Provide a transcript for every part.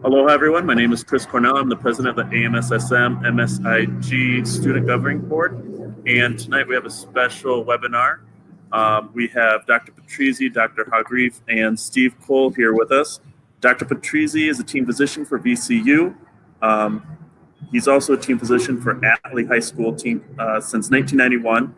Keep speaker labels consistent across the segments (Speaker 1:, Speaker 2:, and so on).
Speaker 1: Hello, everyone. My name is Chris Cornell. I'm the president of the AMSSM MSIG Student Governing Board. And tonight we have a special webinar. We have Dr. Petrizzi, Dr. Hogrefe, and Steve Cole here with us. Dr. Petrizzi is a team physician for VCU. He's also a team physician for Atlee High School team since 1991.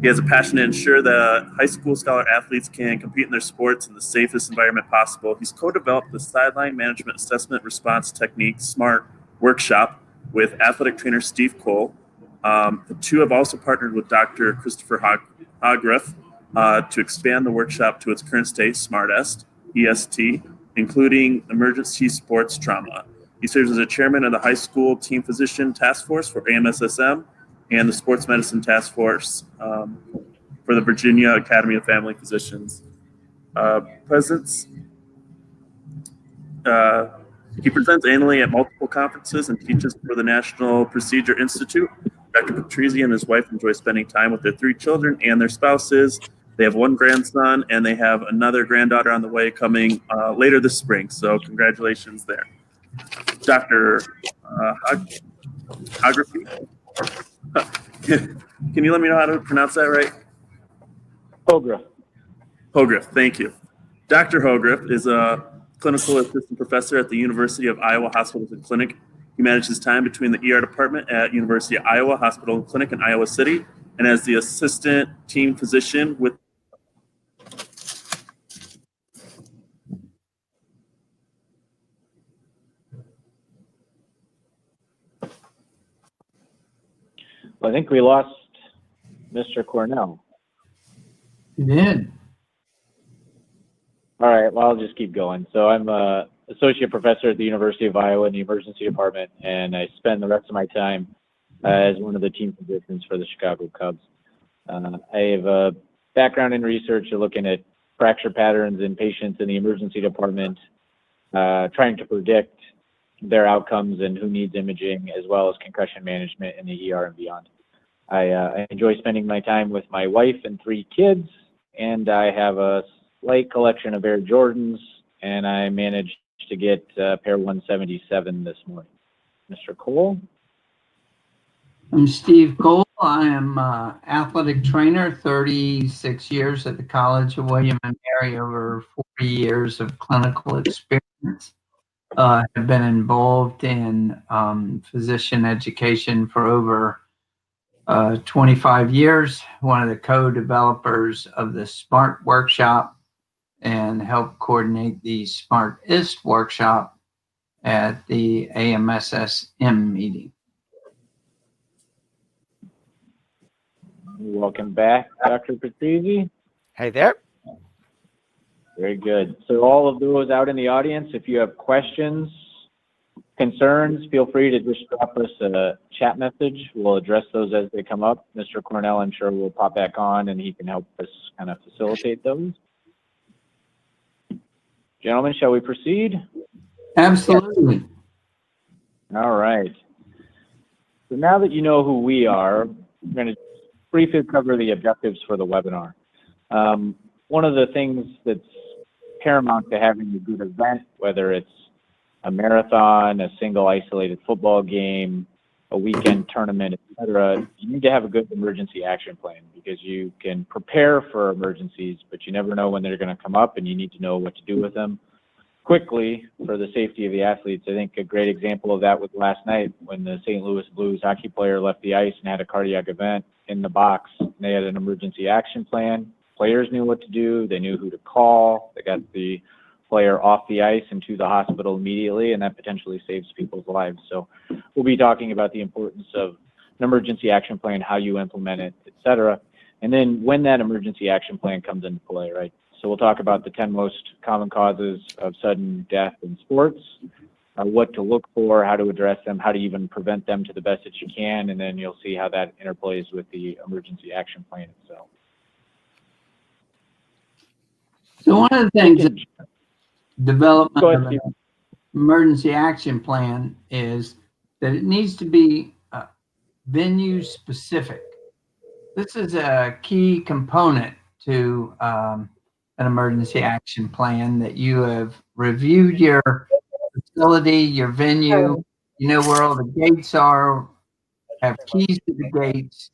Speaker 1: He has a passion to ensure that high school scholar athletes can compete in their sports in the safest environment possible. He's co-developed the Sideline Management Assessment Response Technique SMART workshop with athletic trainer Steve Cole. The two have also partnered with Dr. Christopher Hogrefe to expand the workshop to its current state, SMART EST, including emergency sports trauma. He serves as a chairman of the high school team physician task force for AMSSM and the sports medicine task force for the Virginia Academy of Family Physicians. He presents annually at multiple conferences and teaches for the National Procedure Institute. Dr. Petrizzi and his wife enjoy spending time with their 3 children and their spouses. They have 1 grandson, and they have another granddaughter on the way coming later this spring. So congratulations there. Dr. Hogrefe, can you let me know how to pronounce that right?
Speaker 2: Hogrefe.
Speaker 1: Hogrefe, thank you. Dr. Hogrefe is a clinical assistant professor at the University of Iowa Hospitals and Clinic. He manages time between the ER department at University of Iowa Hospital and Clinic in Iowa City, and as the assistant team physician with
Speaker 2: I think we lost Mr. Cornell.
Speaker 3: You did.
Speaker 2: All right, well, I'll just keep going. So I'm an associate professor at the University of Iowa in the emergency department, and I spend the rest of my time as one of the team physicians for the Chicago Cubs. I have a background in research looking at fracture patterns in patients in the emergency department, trying to predict their outcomes and who needs imaging, as well as concussion management in the ER and beyond. I enjoy spending my time with my wife and 3 kids, and I have a slight collection of Air Jordans, and I managed to get pair 177 this morning. Mr. Cole?
Speaker 3: I'm Steve Cole. I am an athletic trainer, 36 years at the College of William and Mary, over 40 years of clinical experience. I've been involved in physician education for over 25 years, one of the co-developers of the SMART workshop, and helped coordinate the SMART-IST workshop at the AMSSM meeting.
Speaker 2: Welcome back, Dr. Petrizzi.
Speaker 4: Hey there.
Speaker 2: Very good. So all of those out in the audience, if you have questions, concerns, feel free to just drop us a chat message. We'll address those as they come up. Mr. Cornell, I'm sure, will pop back on and he can help us kind of facilitate those. Gentlemen, shall we proceed?
Speaker 3: Absolutely.
Speaker 2: All right. So now that you know who we are, we're going to briefly cover the objectives for the webinar. One of the things that's paramount to having a good event, whether it's a marathon, a single isolated football game, a weekend tournament, etc., you need to have a good emergency action plan, because you can prepare for emergencies, but you never know when they're going to come up, and you need to know what to do with them quickly for the safety of the athletes. I think a great example of that was last night when the St. Louis Blues hockey player left the ice and had a cardiac event in the box. They had an emergency action plan. Players knew what to do. They knew who to call. They got the player off the ice and to the hospital immediately, and that potentially saves people's lives. So we'll be talking about the importance of an emergency action plan, how you implement it, et cetera. And then when that emergency action plan comes into play, right? So we'll talk about the 10 most common causes of sudden death in sports, what to look for, how to address them, how to even prevent them to the best that you can, and then you'll see how that interplays with the emergency action plan itself.
Speaker 3: So one of the things that development of an emergency action plan is that it needs to be venue specific. This is a key component to an emergency action plan, that you have reviewed your facility, your venue,
Speaker 4: Um,
Speaker 3: you know where all the gates are, have keys to the gates,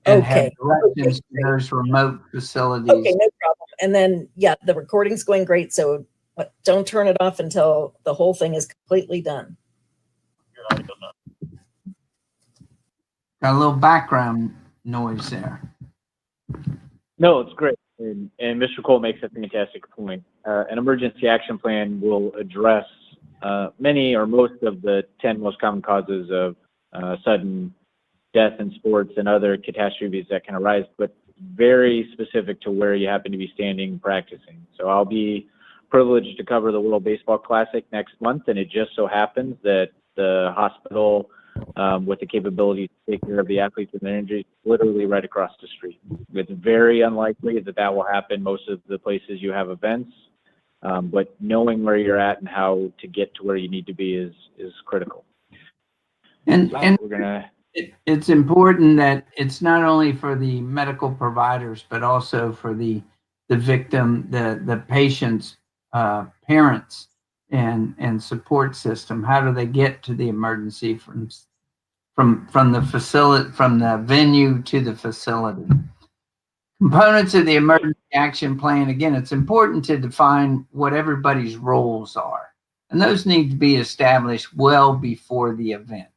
Speaker 3: and have
Speaker 4: Okay.
Speaker 3: directions
Speaker 4: Okay,
Speaker 3: to
Speaker 4: great.
Speaker 3: those remote
Speaker 4: Okay,
Speaker 3: facilities.
Speaker 4: no problem. And then, yeah, the recording's going great, so don't turn it off until the whole thing is completely done.
Speaker 3: Got a little background noise there.
Speaker 2: No, it's great. And Mr. Cole makes a fantastic point. An emergency action plan will address many or most of the 10 most common causes of sudden death in sports and other catastrophes that can arise, but very specific to where you happen to be standing practicing. So I'll be privileged to cover the World Baseball Classic next month, and it just so happens that the hospital with the capability to take care of the athletes with their injuries literally right across the street. It's very unlikely that that will happen most of the places you have events, but knowing where you're at and how to get to where you need to be is critical.
Speaker 3: And
Speaker 2: We're gonna.
Speaker 3: it's important that it's not only for the medical providers, but also for the victim, the patient's parents and support system. How do they get to the emergency from the facility, from the venue to the facility? Components of the emergency action plan. Again, it's important to define what everybody's roles are, and those need to be established well before the event.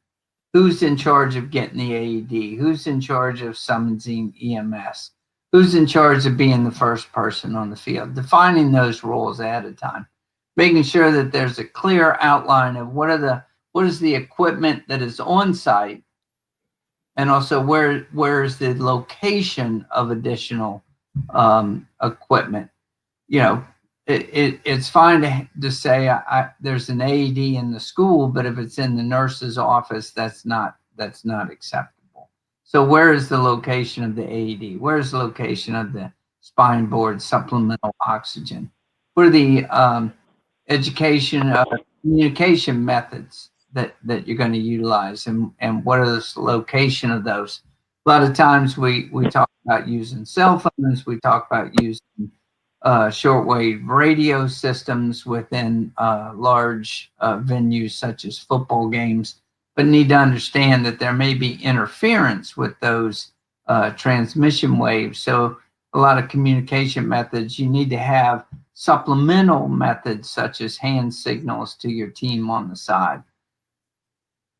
Speaker 3: Who's in charge of getting the AED? Who's in charge of summoning EMS? Who's in charge of being the first person on the field? Defining those roles ahead of time, making sure that there's a clear outline of what is the equipment that is on site, and also where is the location of additional equipment. You know, it's fine to say there's an AED in the school, but if it's in the nurse's office, that's not acceptable. So where is the location of the AED? Where's the location of the spine board supplemental oxygen? What are the education communication methods that you're going to utilize, and what is the location of those? A lot of times we talk about using cell phones, we talk about using shortwave radio systems within large venues such as football games, but need to understand that there may be interference with those transmission waves. So a lot of communication methods, you need to have supplemental methods such as hand signals to your team on the side.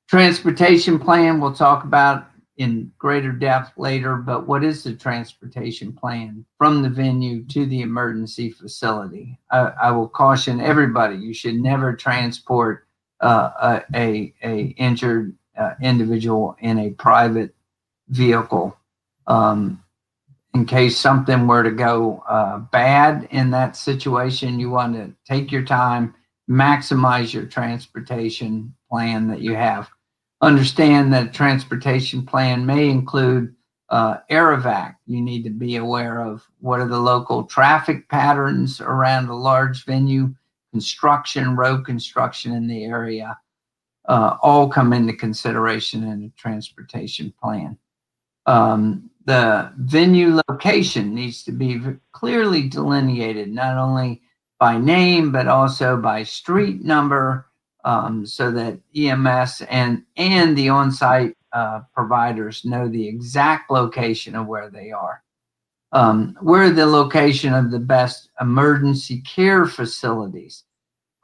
Speaker 3: Transportation plan we'll talk about in greater depth later, but what is the transportation plan from the venue to the emergency facility? I will caution everybody, you should never transport a injured individual in a private vehicle. In case something were to go bad in that situation, you want to take your time, maximize your transportation plan that you have. Understand that a transportation plan may include air evac. You need to be aware of what are the local traffic patterns around a large venue, construction, road construction in the area, all come into consideration in a transportation plan. The venue location needs to be clearly delineated, not only by name, but also by street number, so that EMS and the on-site providers know the exact location of where they are. Where the location of the best emergency care facilities.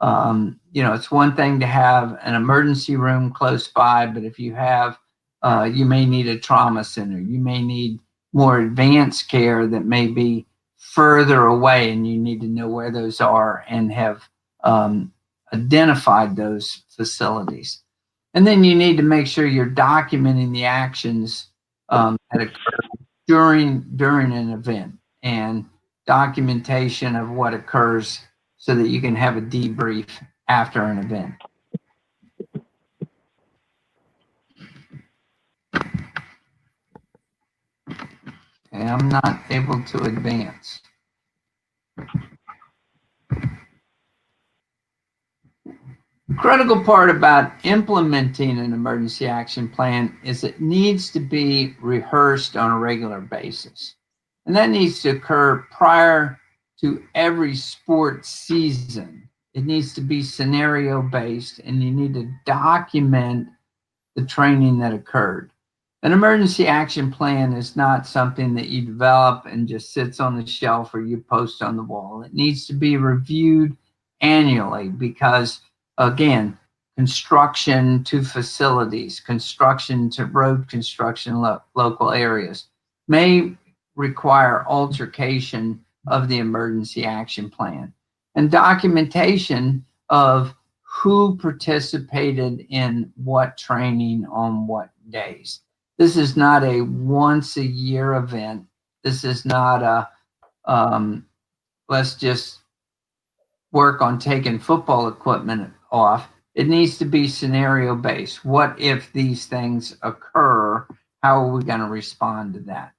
Speaker 3: You know, it's one thing to have an emergency room close by, but if you have, you may need a trauma center. You may need more advanced care that may be further away, and you need to know where those are and have identified those facilities. And then you need to make sure you're documenting the actions that occur during an event, and documentation of what occurs so that you can have a debrief after an event. Okay, I'm not able to advance. Critical part about implementing an emergency action plan is it needs to be rehearsed on a regular basis. And that needs to occur prior to every sports season. it needs to be scenario based, and you need to document the training that occurred. An emergency action plan is not something that you develop and just sits on the shelf or you post on the wall. It needs to be reviewed annually because, again, construction to facilities, construction to road construction, local areas may require altercation of the emergency action plan, and documentation of who participated in what training on what days. This is not a once a year event. This is not a let's just work on taking football equipment off. It needs to be scenario based. What if these things occur? How are we going to respond to that?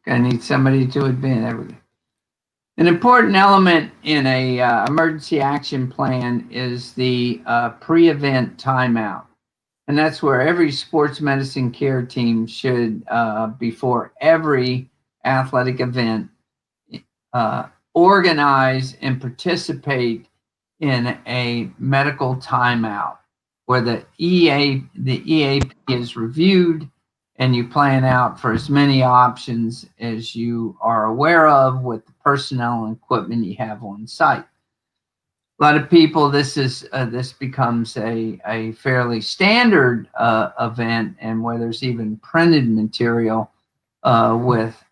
Speaker 3: I need somebody to advance everything. An important element in a emergency action plan is the pre-event timeout. And that's where every sports medicine care team should, before every athletic event, organize and participate in a medical timeout where the EAP is reviewed and you plan out for as many options as you are aware of with the personnel and equipment you have on site. A lot of people, this becomes a fairly standard event, and where there's even printed material with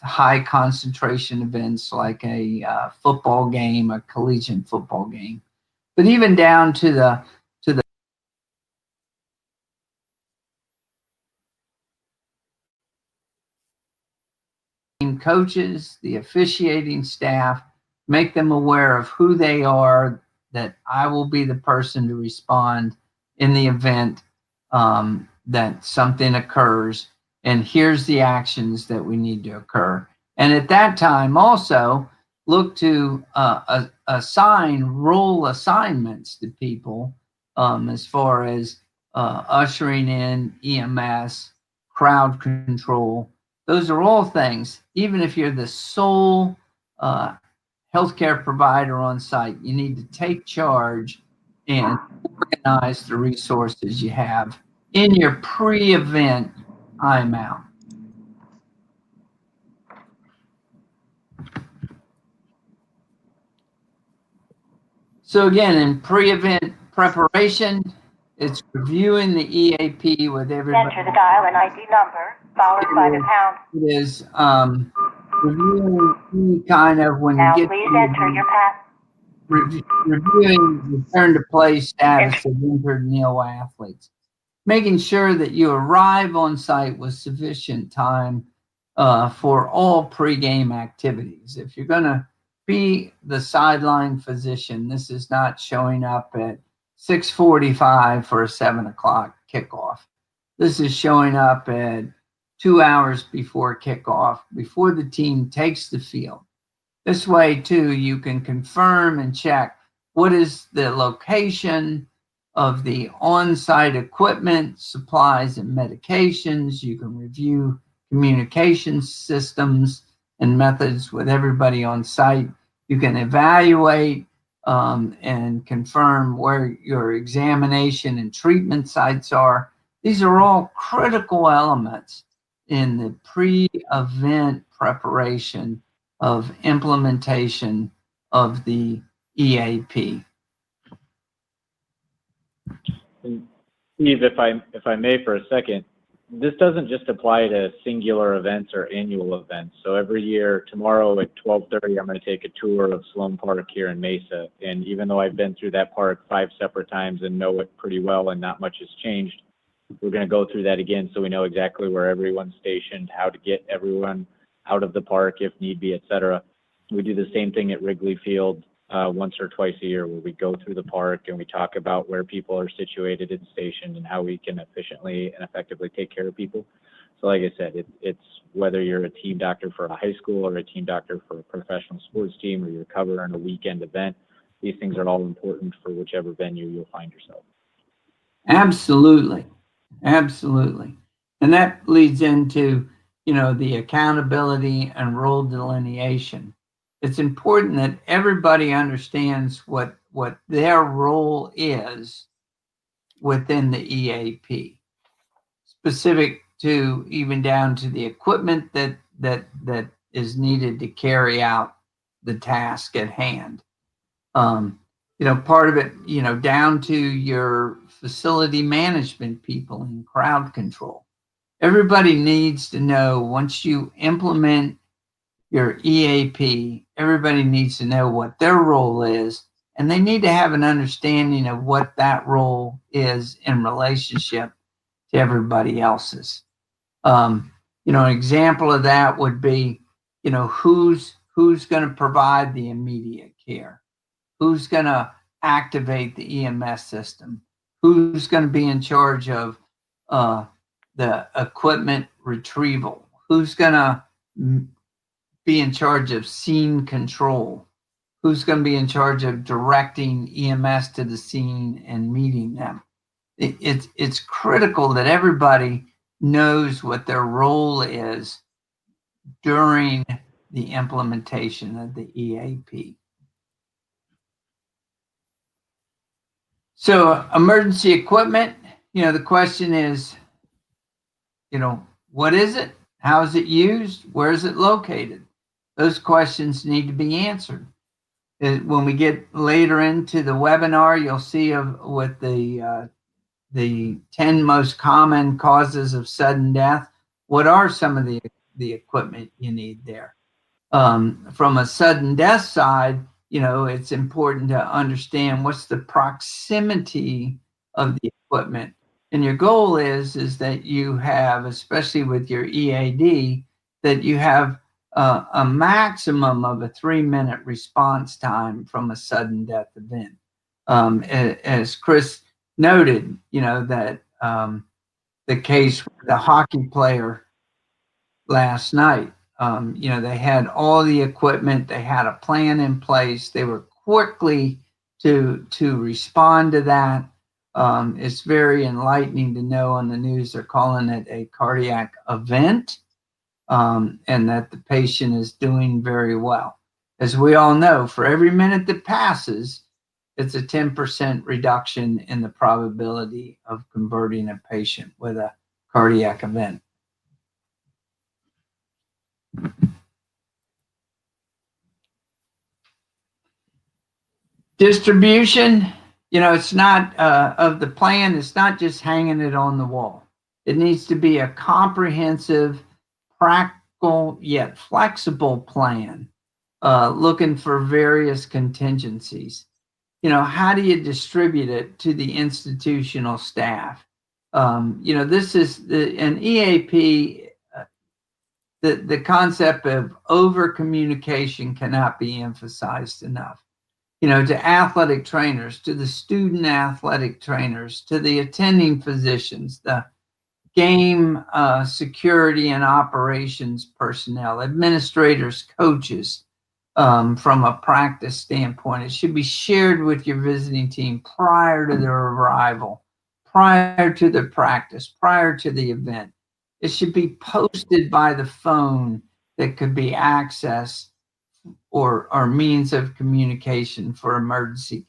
Speaker 3: high concentration events like a football game, a collegiate football game, but even down to the coaches, the officiating staff, make them aware of who they are, that I will be the person to respond in the event that something occurs, and here's the actions that we need to occur. And at that time, also look to assign role assignments to people as far as ushering in EMS, crowd control. Those are all things, even if you're the sole healthcare provider on site, you need to take charge and organize the resources you have in your pre-event timeout. So again, in pre-event preparation, it's reviewing the EAP with everybody.
Speaker 5: Enter the dial and ID number, followed by the pound.
Speaker 3: It is reviewing any kind of, when
Speaker 5: Now
Speaker 3: you get
Speaker 5: please enter your pass.
Speaker 3: reviewing return to play status of injured and ill athletes, making sure that you arrive on site with sufficient time for all pregame activities. If you're going to be the sideline physician, this is not showing up at 6:45 for a 7 o'clock kickoff. This is showing up at 2 hours before kickoff, before the team takes the field. This way, too, you can confirm and check what is the location of the on-site equipment, supplies, and medications. You can review communication systems and methods with everybody on site. You can evaluate and confirm where your examination and treatment sites are. These are all critical elements in the pre-event preparation of implementation of the EAP.
Speaker 2: And Steve, if I may for a second, this doesn't just apply to singular events or annual events. So every year, tomorrow at 12:30, I'm going to take a tour of Sloan Park here in Mesa. And even though I've been through that park 5 separate times and know it pretty well and not much has changed, we're going to go through that again so we know exactly where everyone's stationed, how to get everyone out of the park if need be, et cetera. We do the same thing at Wrigley Field once or twice a year, where we go through the park and we talk about where people are situated and stationed and how we can efficiently and effectively take care of people. So like I said, it's whether you're a team doctor for a high school or a team doctor for a professional sports team, or you're covering a weekend event, these things are all important for whichever venue you'll find yourself.
Speaker 3: Absolutely. Absolutely. And that leads into, the accountability and role delineation. It's important that everybody understands what their role is within the EAP, specific to even down to the equipment that is needed to carry out the task at hand. Part of it, down to your facility management people and crowd control. Everybody needs to know once you implement your EAP, everybody needs to know what their role is, and they need to have an understanding of what that role is in relationship to everybody else's. An example of that would be, who's going to provide the immediate care, who's going to activate the EMS system, who's going to be in charge of the equipment retrieval, who's going to be in charge of scene control, who's going to be in charge of directing EMS to the scene and meeting them. It's critical that everybody knows what their role is during the implementation of the EAP. So emergency equipment, the question is, what is it? How is it used? Where is it located? Those questions need to be answered. When we get later into the webinar, you'll see with the 10 most common causes of sudden death, what are some of the equipment you need there? From a sudden death side, it's important to understand what's the proximity of the equipment. And your goal is that you have, especially with your EAD, that you have a maximum of a 3-minute response time from a sudden death event. As Chris noted, that the case with the hockey player last night, they had all the equipment, they had a plan in place, they were quickly to respond to that. It's very enlightening to know on the news they're calling it a cardiac event, and that the patient is doing very well. As we all know, for every minute that passes, it's a 10% reduction in the probability of converting a patient with a cardiac event. Distribution, it's not of the plan, it's not just hanging it on the wall. It needs to be a comprehensive, practical, yet flexible plan, looking for various contingencies. How do you distribute it to the institutional staff? This is an EAP, the concept of over communication cannot be emphasized enough. To athletic trainers, to the student athletic trainers, to the attending physicians, the game security and operations personnel, administrators, coaches, from a practice standpoint. It should be shared with your visiting team prior to their arrival, prior to the practice, prior to the event. It should be posted by the phone that could be accessed or means of communication for emergency,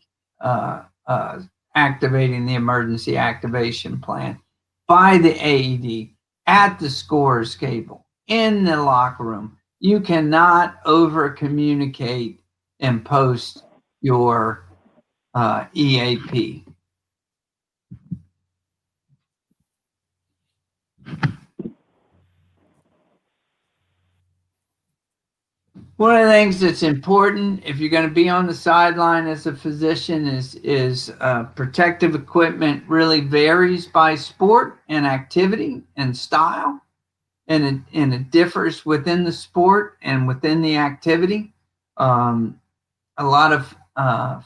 Speaker 3: activating the emergency activation plan by the AED at the scores cable in the locker room. You cannot over communicate and post your EAP. One of the things that's important if you're going to be on the sideline as a physician is protective equipment really varies by sport and activity and style, and it differs within the sport and within the activity. A lot of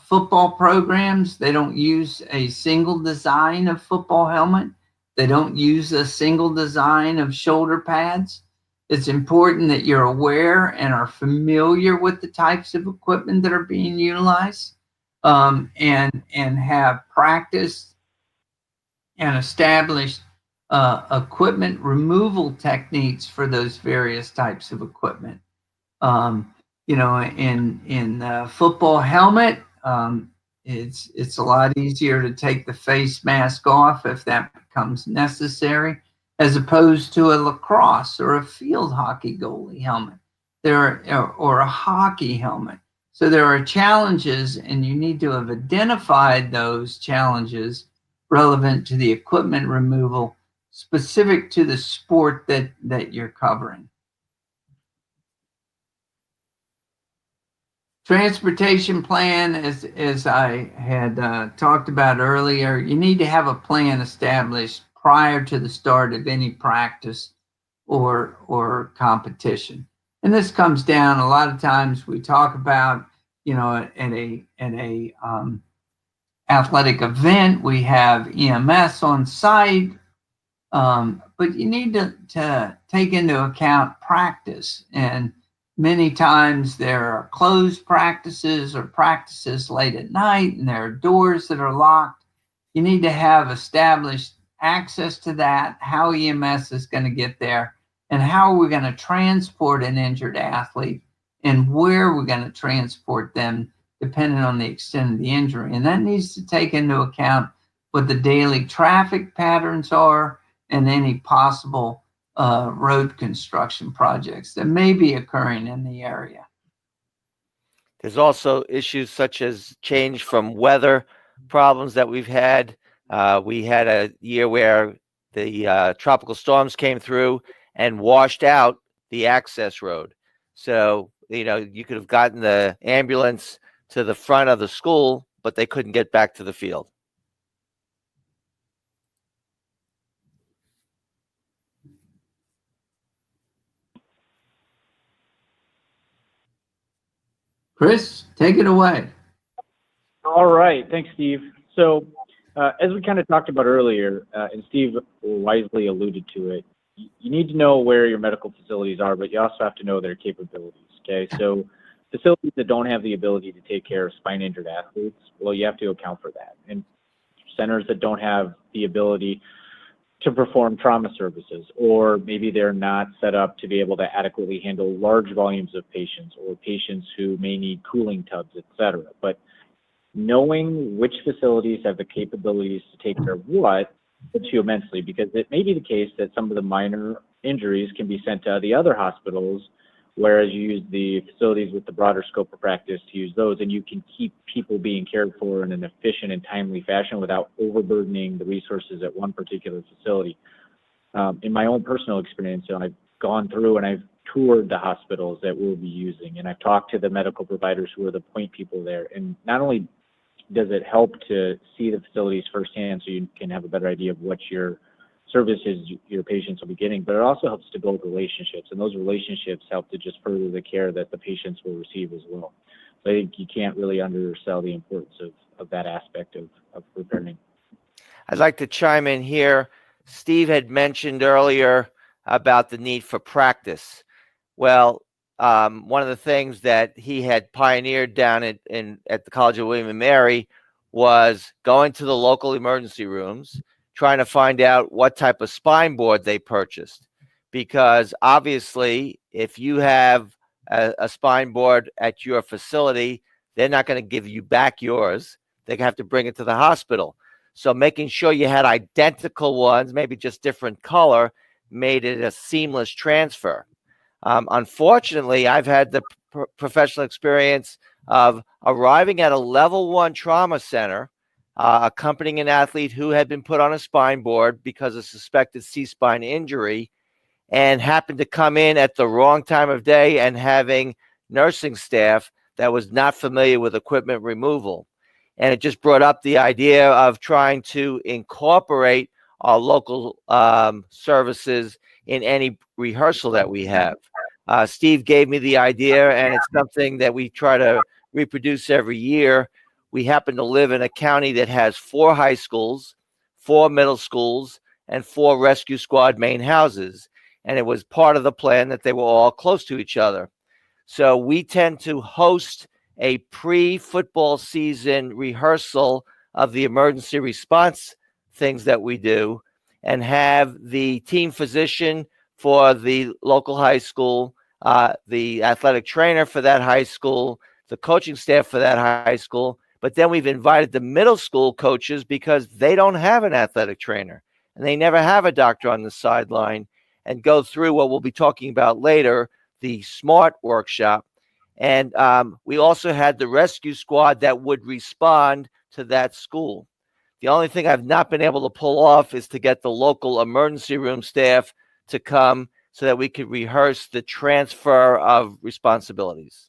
Speaker 3: football programs, they don't use a single design of football helmet. They don't use a single design of shoulder pads. It's important that you're aware and are familiar with the types of equipment that are being utilized, and have practiced and establish equipment removal techniques for those various types of equipment. In football helmet, it's a lot easier to take the face mask off if that becomes necessary, as opposed to a lacrosse or a field hockey goalie helmet, or a hockey helmet. So there are challenges, and you need to have identified those challenges relevant to the equipment removal specific to the sport that you're covering. Transportation plan, as I had talked about earlier, you need to have a plan established prior to the start of any practice or competition. And this comes down, a lot of times we talk about, at a athletic event, we have EMS on site, but you need to take into account practice. And many times there are closed practices or practices late at night, and there are doors that are locked. You need to have established access to that, how EMS is going to get there, and how are we going to transport an injured athlete, and where we're going to transport them, depending on the extent of the injury. And that needs to take into account what the daily traffic patterns are and any possible road construction projects that may be occurring in the area.
Speaker 6: There's also issues such as change from weather problems that we've had. We had a year where the tropical storms came through and washed out the access road. So, you could have gotten the ambulance to the front of the school, but they couldn't get back to the field.
Speaker 3: Chris, take it away.
Speaker 2: All right. Thanks, Steve. So as we kind of talked about earlier, and Steve wisely alluded to it, you need to know where your medical facilities are, but you also have to know their capabilities, okay? So facilities that don't have the ability to take care of spine injured athletes, well, you have to account for that. And centers that don't have the ability to perform trauma services, or maybe they're not set up to be able to adequately handle large volumes of patients, or patients who may need cooling tubs, et cetera. But knowing which facilities have the capabilities to take care of what helps you immensely, because it may be the case that some of the minor injuries can be sent to the other hospitals, whereas you use the facilities with the broader scope of practice to use those, and you can keep people being cared for in an efficient and timely fashion without overburdening the resources at one particular facility. In my own personal experience, I've gone through and I've toured the hospitals that we'll be using, and I've talked to the medical providers who are the point people there. And not only does it help to see the facilities firsthand so you can have a better idea of what your services your patients will be getting, but it also helps to build relationships, and those relationships help to just further the care that the patients will receive as well. So I think you can't really undersell the importance of that aspect of preparing.
Speaker 6: I'd like to chime in here. Steve had mentioned earlier about the need for practice. Well, one of the things that he had pioneered down at the College of William and Mary was going to the local emergency rooms, trying to find out what type of spine board they purchased. Because obviously, if you have a spine board at your facility, they're not going to give you back yours. They have to bring it to the hospital. So making sure you had identical ones, maybe just different color, made it a seamless transfer. Unfortunately, I've had the professional experience of arriving at a level 1 trauma center, accompanying an athlete who had been put on a spine board because of suspected C-spine injury, and happened to come in at the wrong time of day and having nursing staff that was not familiar with equipment removal. And it just brought up the idea of trying to incorporate our local services in any rehearsal that we have. Steve gave me the idea, and it's something that we try to reproduce every year. We happen to live in a county that has 4 high schools, 4 middle schools, and 4 rescue squad main houses. And it was part of the plan that they were all close to each other. So we tend to host a pre-football season rehearsal of the emergency response things that we do, and have the team physician for the local high school, the athletic trainer for that high school, the coaching staff for that high school. But then we've invited the middle school coaches because they don't have an athletic trainer and they never have a doctor on the sideline, and go through what we'll be talking about later, the SMART workshop. And we also had the rescue squad that would respond to that school. The only thing I've not been able to pull off is to get the local emergency room staff to come so that we could rehearse the transfer of responsibilities.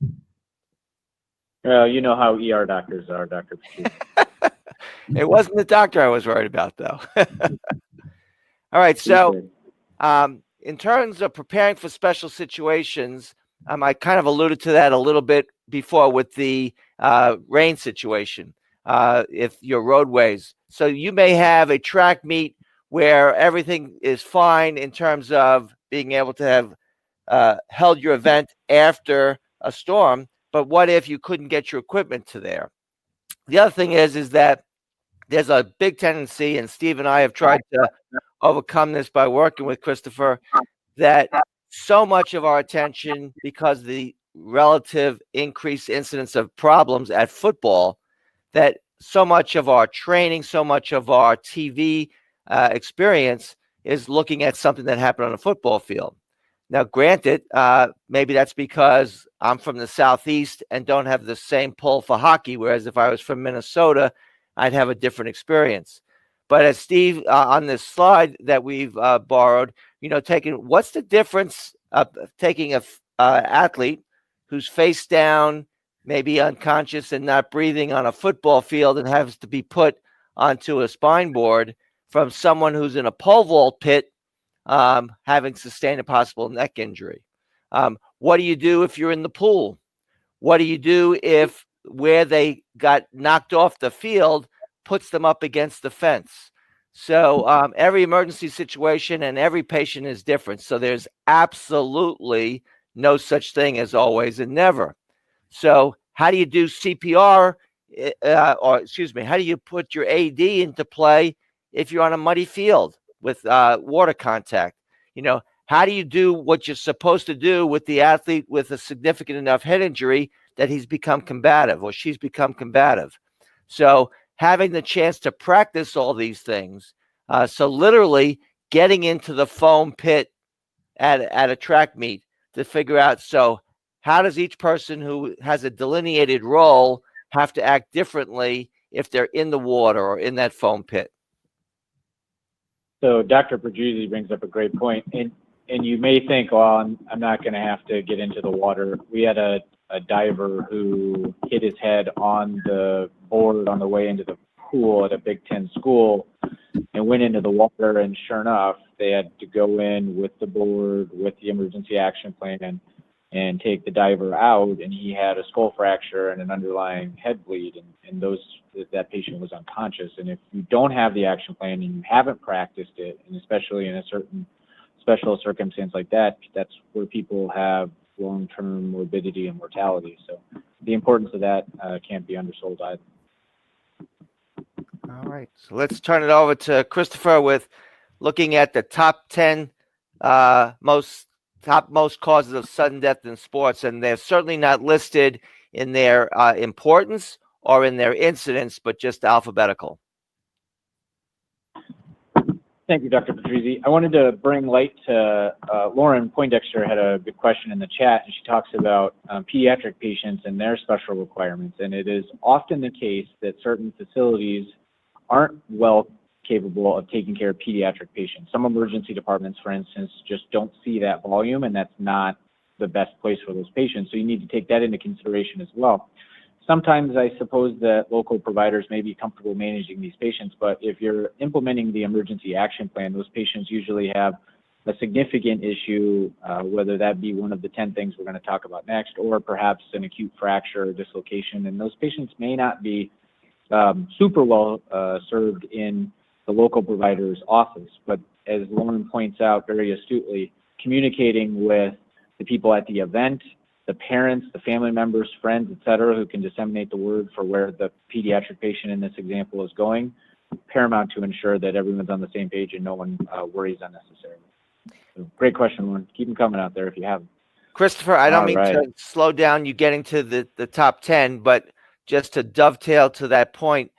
Speaker 2: Well, you know how ER doctors are, Dr. Petrizzi.
Speaker 6: It wasn't the doctor I was worried about, though. All right, so in terms of preparing for special situations, I kind of alluded to that a little bit before with the rain situation, if your roadways. So you may have a track meet where everything is fine in terms of being able to have held your event after a storm, but what if you couldn't get your equipment to there? The other thing is that there's a big tendency, and Steve and I have tried to overcome this by working with Christopher, that so much of our attention, because of the relative increased incidence of problems at football, that so much of our training, so much of our TV experience is looking at something that happened on a football field. Now, granted, maybe that's because I'm from the Southeast and don't have the same pull for hockey, whereas if I was from Minnesota, I'd have a different experience. But as Steve, on this slide that we've borrowed, what's the difference of taking a athlete who's face down, maybe unconscious and not breathing on a football field and has to be put onto a spine board, from someone who's in a pole vault pit, having sustained a possible neck injury? What do you do if you're in the pool? What do you do if where they got knocked off the field puts them up against the fence? So every emergency situation and every patient is different. So there's absolutely no such thing as always and never. So how do you do CPR, how do you put your AD into play if you're on a muddy field with water contact? How do you do what you're supposed to do with the athlete with a significant enough head injury that he's become combative or she's become combative? So having the chance to practice all these things. So literally getting into the foam pit at a track meet to figure out, so how does each person who has a delineated role have to act differently if they're in the water or in that foam pit?
Speaker 2: So Dr. Petrizzi brings up a great point. And you may think, well, I'm not going to have to get into the water. We had a diver who hit his head on the board on the way into the pool at a Big Ten school and went into the water, and sure enough, they had to go in with the board, with the emergency action plan, and take the diver out, and he had a skull fracture and an underlying head bleed, and that patient was unconscious. And if you don't have the action plan and you haven't practiced it, and especially in a certain special circumstance like that, that's where people have long-term morbidity and mortality. So the importance of that can't be undersold either.
Speaker 6: All right, so let's turn it over to Christopher with looking at the top 10 most causes of sudden death in sports, and they're certainly not listed in their importance or in their incidence, but just alphabetical.
Speaker 2: Thank you, Dr. Petrizzi. I wanted to bring light to Lauren Poindexter had a good question in the chat, and she talks about pediatric patients and their special requirements. And it is often the case that certain facilities aren't well capable of taking care of pediatric patients. Some emergency departments, for instance, just don't see that volume, and that's not the best place for those patients. So you need to take that into consideration as well. Sometimes I suppose that local providers may be comfortable managing these patients, but if you're implementing the emergency action plan, those patients usually have a significant issue, whether that be one of the 10 things we're going to talk about next, or perhaps an acute fracture or dislocation. And those patients may not be super well served in the local provider's office. But as Lauren points out very astutely, communicating with the people at the event, the parents, the family members, friends, et cetera, who can disseminate the word for where the pediatric patient in this example is going, paramount to ensure that everyone's on the same page and no one worries unnecessarily. So, great question, Lauren. Keep them coming out there if you have them.
Speaker 6: Christopher, I don't
Speaker 2: All
Speaker 6: mean
Speaker 2: right.
Speaker 6: to slow down you getting to the top 10, but just to dovetail to that point,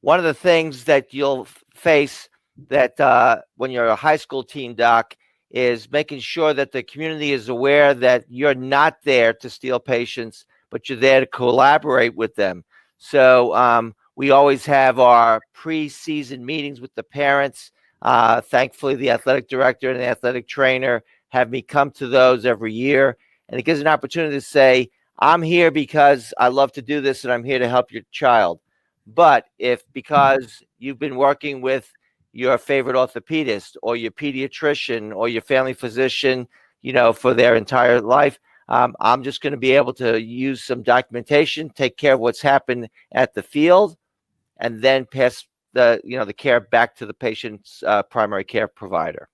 Speaker 6: one of the things that you'll face that when you're a high school team doc is making sure that the community is aware that you're not there to steal patients, but you're there to collaborate with them. So we always have our pre-season meetings with the parents. Thankfully, the athletic director and the athletic trainer have me come to those every year. And it gives an opportunity to say, I'm here because I love to do this and I'm here to help your child. But if because you've been working with your favorite orthopedist or your pediatrician or your family physician, for their entire life, I'm just going to be able to use some documentation, take care of what's happened at the field, and then pass the care back to the patient's primary care provider.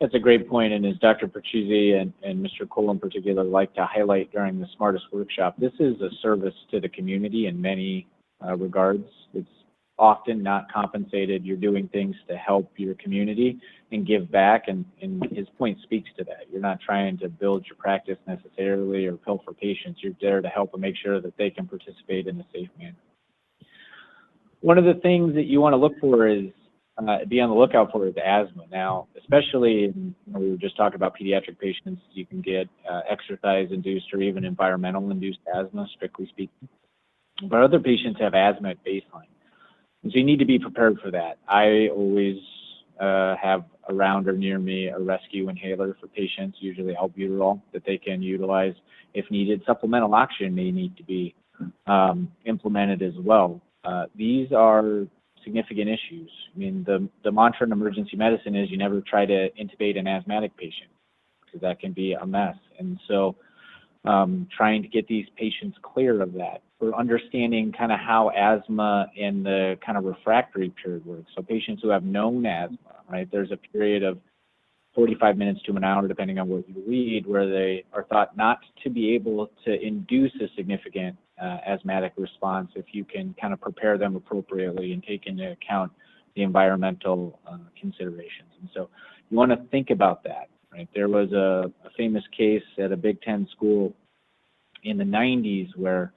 Speaker 2: That's a great point, and as Dr. Petrizzi and Mr. Cole in particular like to highlight during the Smartest Workshop, this is a service to the community in many regards. It's often not compensated. You're doing things to help your community and give back, and his point speaks to that. You're not trying to build your practice necessarily or pilfer patients. You're there to help and make sure that they can participate in a safe manner. One of the things that you want to look for is be on the lookout for is asthma. Now, especially we were just talking about pediatric patients, you can get exercise-induced or even environmental-induced asthma, strictly speaking. But other patients have asthma at baseline. And so you need to be prepared for that. I always have around or near me a rescue inhaler for patients, usually albuterol, that they can utilize if needed. Supplemental oxygen may need to be implemented as well. These are significant issues. I mean, the mantra in emergency medicine is you never try to intubate an asthmatic patient because that can be a mess. And so trying to get these patients clear of that, or understanding kind of how asthma and the kind of refractory period works. So patients who have known asthma, right, there's a period of 45 minutes to an hour, depending on what you read, where they are thought not to be able to induce a significant asthmatic response if you can kind of prepare them appropriately and take into account the environmental considerations. And so you want to think about that, right? There was a famous case at a Big Ten school in the 90s where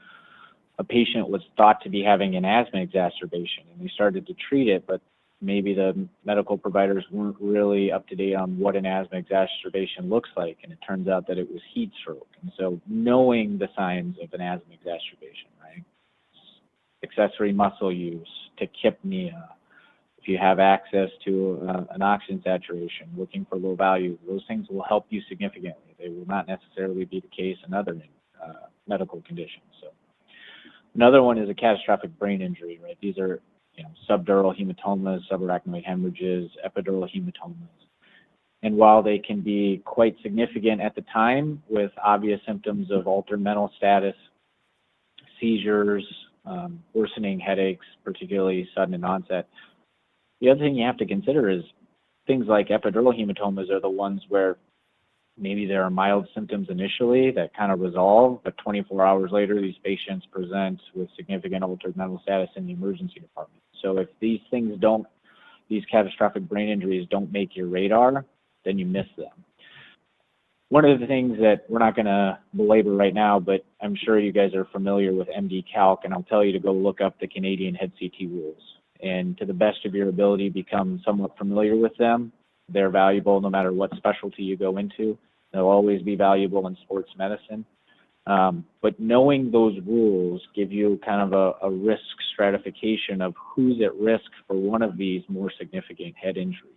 Speaker 2: a patient was thought to be having an asthma exacerbation, and they started to treat it, but maybe the medical providers weren't really up to date on what an asthma exacerbation looks like, and it turns out that it was heat stroke. And so knowing the signs of an asthma exacerbation, right? Accessory muscle use, tachypnea, if you have access to an oxygen saturation, looking for low values, those things will help you significantly. They will not necessarily be the case in other medical conditions. So another one is a catastrophic brain injury, right? These are subdural hematomas, subarachnoid hemorrhages, epidural hematomas. And while they can be quite significant at the time with obvious symptoms of altered mental status, seizures, worsening headaches, particularly sudden in onset, the other thing you have to consider is things like epidural hematomas are the ones where maybe there are mild symptoms initially that kind of resolve, but 24 hours later, these patients present with significant altered mental status in the emergency department. So if these things these catastrophic brain injuries don't make your radar, then you miss them. One of the things that we're not going to belabor right now, but I'm sure you guys are familiar with MD Calc, and I'll tell you to go look up the Canadian head CT rules. And to the best of your ability, become somewhat familiar with them. They're valuable no matter what specialty you go into. They'll always be valuable in sports medicine. But knowing those rules give you kind of a risk stratification of who's at risk for one of these more significant head injuries.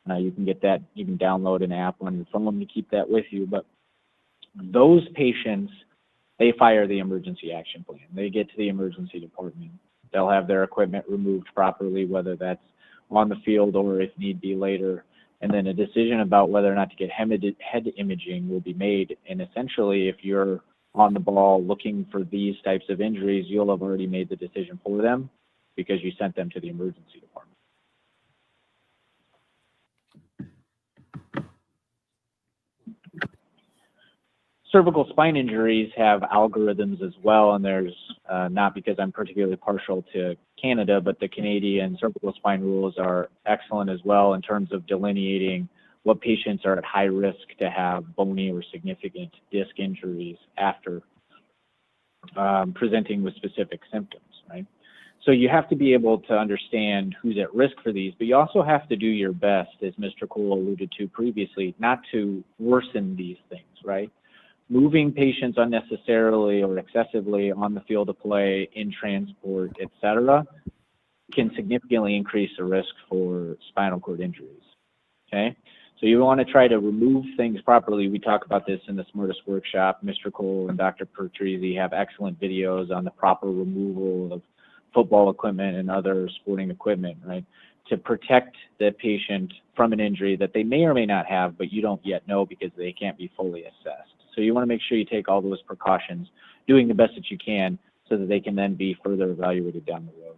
Speaker 2: You can get that, you can download an app on your phone to keep that with you. But those patients, they fire the emergency action plan. They get to the emergency department. They'll have their equipment removed properly, whether that's on the field or if need be later. And then a decision about whether or not to get head imaging will be made. And essentially, if you're on the ball looking for these types of injuries, you'll have already made the decision for them because you sent them to the emergency department. Cervical spine injuries have algorithms as well, and there's not because I'm particularly partial to Canada, but the Canadian cervical spine rules are excellent as well in terms of delineating what patients are at high risk to have bony or significant disc injuries after presenting with specific symptoms, right? So you have to be able to understand who's at risk for these, but you also have to do your best, as Mr. Cole alluded to previously, not to worsen these things, right? Moving patients unnecessarily or excessively on the field of play, in transport, etc., can significantly increase the risk for spinal cord injuries, okay? So you want to try to remove things properly. We talk about this in the Smartest Workshop. Mr. Cole and Dr. Petrizzi have excellent videos on the proper removal of football equipment and other sporting equipment, right, to protect the patient from an injury that they may or may not have, but you don't yet know because they can't be fully assessed. So you want to make sure you take all those precautions, doing the best that you can so that they can then be further evaluated down the road.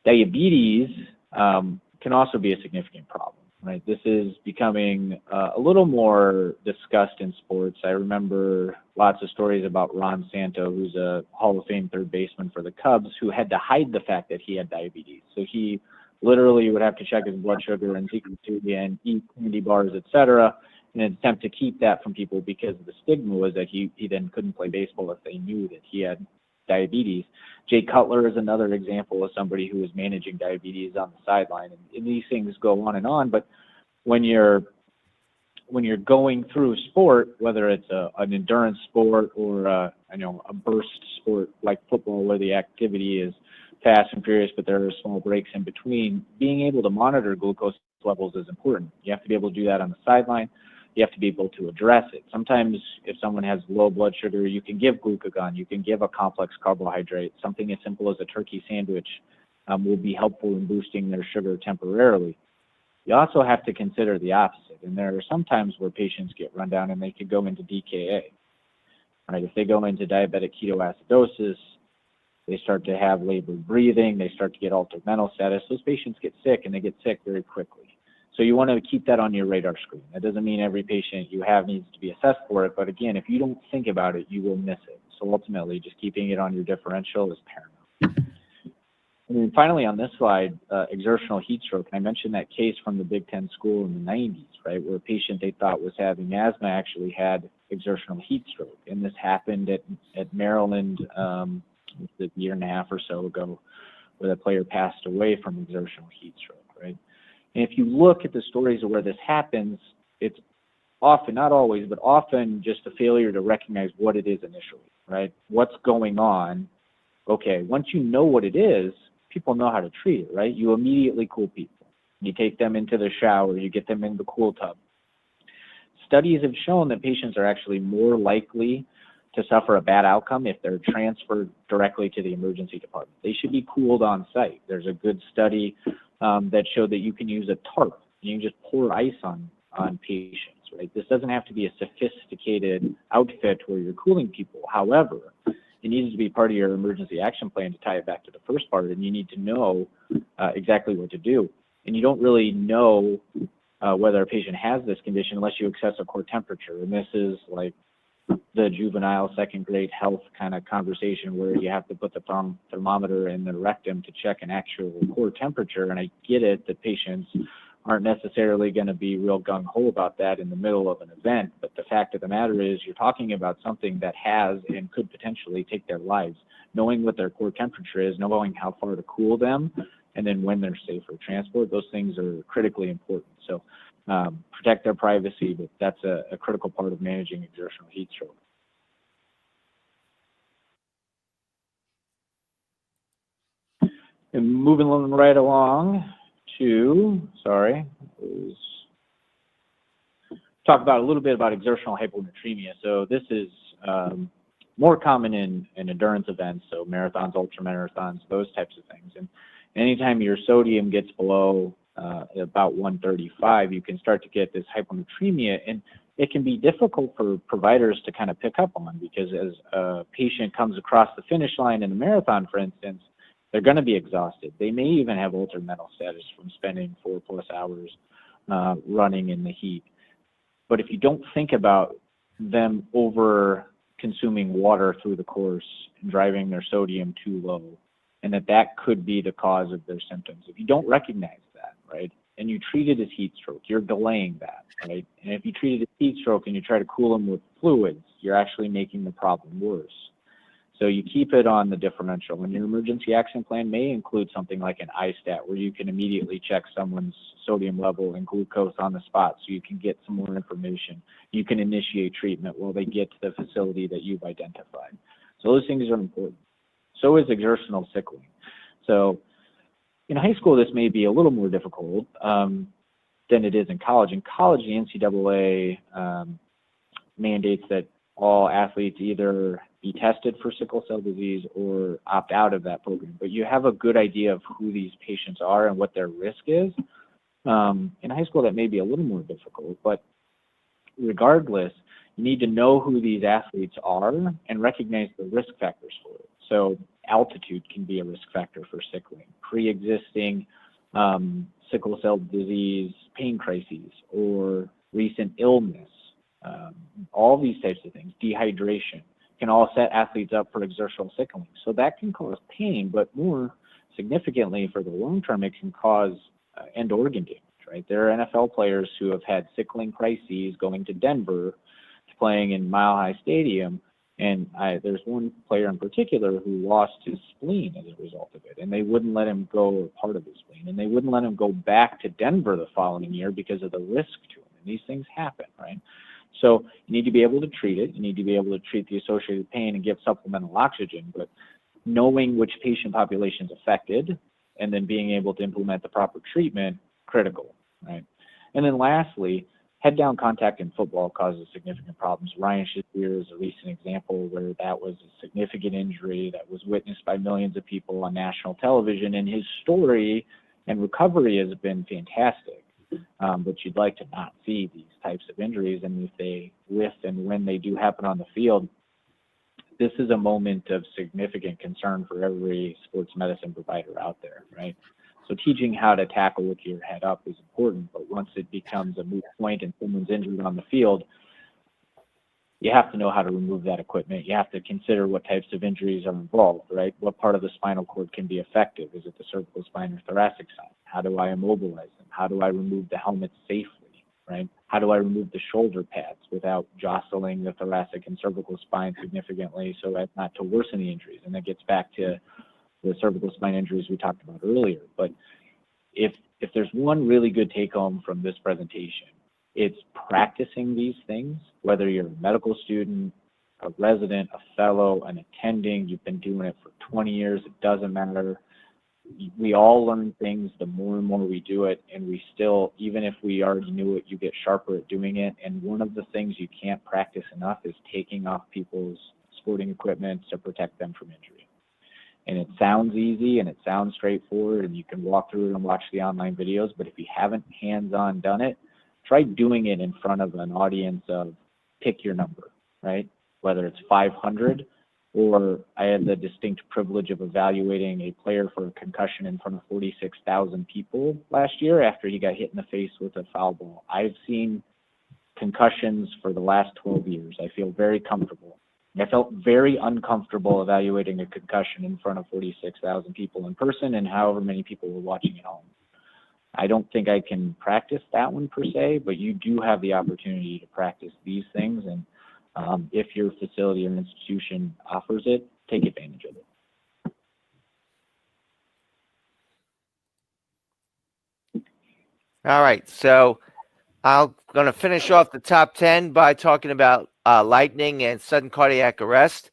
Speaker 2: Diabetes can also be a significant problem, right? This is becoming a little more discussed in sports. I remember lots of stories about Ron Santo, who's a Hall of Fame third baseman for the Cubs, who had to hide the fact that he had diabetes. So he literally would have to check his blood sugar and and eat candy bars, etc., in an attempt to keep that from people, because the stigma was that he then couldn't play baseball if they knew that he had diabetes. Jay Cutler is another example of somebody who was managing diabetes on the sideline, and these things go on, but when you're going through sport, whether it's an endurance sport or a burst sport like football, where the activity is fast and furious, but there are small breaks in between, being able to monitor glucose levels is important. You have to be able to do that on the sideline. You have to be able to address it. Sometimes if someone has low blood sugar, you can give glucagon, you can give a complex carbohydrate. Something as simple as a turkey sandwich will be helpful in boosting their sugar temporarily. You also have to consider the opposite, and there are some times where patients get run down and they could go into DKA. Right? If they go into diabetic ketoacidosis, they start to have labored breathing, they start to get altered mental status. Those patients get sick, and they get sick very quickly. So you want to keep that on your radar screen. That doesn't mean every patient you have needs to be assessed for it, but again, if you don't think about it, you will miss it. So ultimately, just keeping it on your differential is paramount. And then finally on this slide, exertional heat stroke. And I mentioned that case from the Big Ten school in the 90s, right, where a patient they thought was having asthma actually had exertional heat stroke. And this happened at Maryland a year and a half or so ago, where the player passed away from exertional heat stroke, right? And if you look at the stories of where this happens, it's often, not always, but often just a failure to recognize what it is initially, right? What's going on? Okay, once you know what it is, people know how to treat it, right? You immediately cool people. You take them into the shower, you get them in the cool tub. Studies have shown that patients are actually more likely to suffer a bad outcome if they're transferred directly to the emergency department. They should be cooled on site. There's a good study that showed that you can use a tarp. You can just pour ice on patients, right? This doesn't have to be a sophisticated outfit where you're cooling people. However, it needs to be part of your emergency action plan to tie it back to the first part, and you need to know exactly what to do. And you don't really know whether a patient has this condition unless you assess a core temperature. And this is like the juvenile second grade health kind of conversation where you have to put the thermometer in the rectum to check an actual core temperature. And I get it that patients aren't necessarily going to be real gung-ho about that in the middle of an event, but the fact of the matter is you're talking about something that has and could potentially take their lives. Knowing what their core temperature is, knowing how far to cool them, and then when they're safe for transport, those things are critically important. So protect their privacy, but that's a critical part of managing exertional heat stroke. And moving right along to, talk about a little bit about exertional hyponatremia. So this is more common in endurance events, so marathons, ultramarathons, those types of things. And anytime your sodium gets below about 135, you can start to get this hyponatremia, and it can be difficult for providers to kind of pick up on, because as a patient comes across the finish line in a marathon, for instance, they're going to be exhausted. They may even have altered mental status from spending 4+ hours running in the heat. But if you don't think about them over consuming water through the course and driving their sodium too low, and that could be the cause of their symptoms. If you don't recognize that, right, and you treat it as heat stroke, you're delaying that, right? And if you treat it as heat stroke and you try to cool them with fluids, you're actually making the problem worse. So you keep it on the differential, and your emergency action plan may include something like an iStat, where you can immediately check someone's sodium level and glucose on the spot so you can get some more information. You can initiate treatment while they get to the facility that you've identified. So those things are important. So is exertional sickling. So in high school, this may be a little more difficult than it is in college. In college, the NCAA mandates that all athletes either be tested for sickle cell disease or opt out of that program. But you have a good idea of who these patients are and what their risk is. In high school, that may be a little more difficult, but regardless, you need to know who these athletes are and recognize the risk factors for it. So altitude can be a risk factor for sickling, pre-existing sickle cell disease pain crises, or recent illness. All these types of things, dehydration, can all set athletes up for exertional sickling. So that can cause pain, but more significantly for the long term, it can cause end organ damage, right? There are NFL players who have had sickling crises going to Denver, playing in Mile High Stadium, and there's one player in particular who lost his spleen as a result of it, and they wouldn't let him go, or part of his spleen, and they wouldn't let him go back to Denver the following year because of the risk to him. And these things happen, right? So you need to be able to treat it. You need to be able to treat the associated pain and give supplemental oxygen, but knowing which patient population is affected and then being able to implement the proper treatment, critical, right? And then lastly, head-down contact in football causes significant problems. Ryan Shazier is a recent example where that was a significant injury that was witnessed by millions of people on national television, and his story and recovery has been fantastic. But you'd like to not see these types of injuries, and if and when they do happen on the field, this is a moment of significant concern for every sports medicine provider out there, right? So teaching how to tackle with your head up is important, but once it becomes a moot point and someone's injured on the field, you have to know how to remove that equipment. You have to consider what types of injuries are involved, right? What part of the spinal cord can be affected? Is it the cervical spine or thoracic side? How do I immobilize them? How do I remove the helmet safely, right? How do I remove the shoulder pads without jostling the thoracic and cervical spine significantly so as not to worsen the injuries? And that gets back to the cervical spine injuries we talked about earlier. But if there's one really good take home from this presentation, it's practicing these things, whether you're a medical student, a resident, a fellow, an attending, you've been doing it for 20 years, it doesn't matter. We all learn things the more and more we do it, and we still, even if we already knew it, you get sharper at doing it. And one of the things you can't practice enough is taking off people's sporting equipment to protect them from injury. And it sounds easy and it sounds straightforward, and you can walk through it and watch the online videos, but if you haven't hands-on done it, try doing it in front of an audience of pick your number, right? Whether it's 500, or I had the distinct privilege of evaluating a player for a concussion in front of 46,000 people last year after he got hit in the face with a foul ball. I've seen concussions for the last 12 years. I feel very comfortable. I felt very uncomfortable evaluating a concussion in front of 46,000 people in person and however many people were watching at home. I don't think I can practice that one per se, but you do have the opportunity to practice these things. And if your facility or institution offers it, take advantage of it.
Speaker 6: All right. So I'm going to finish off the top 10 by talking about lightning and sudden cardiac arrest.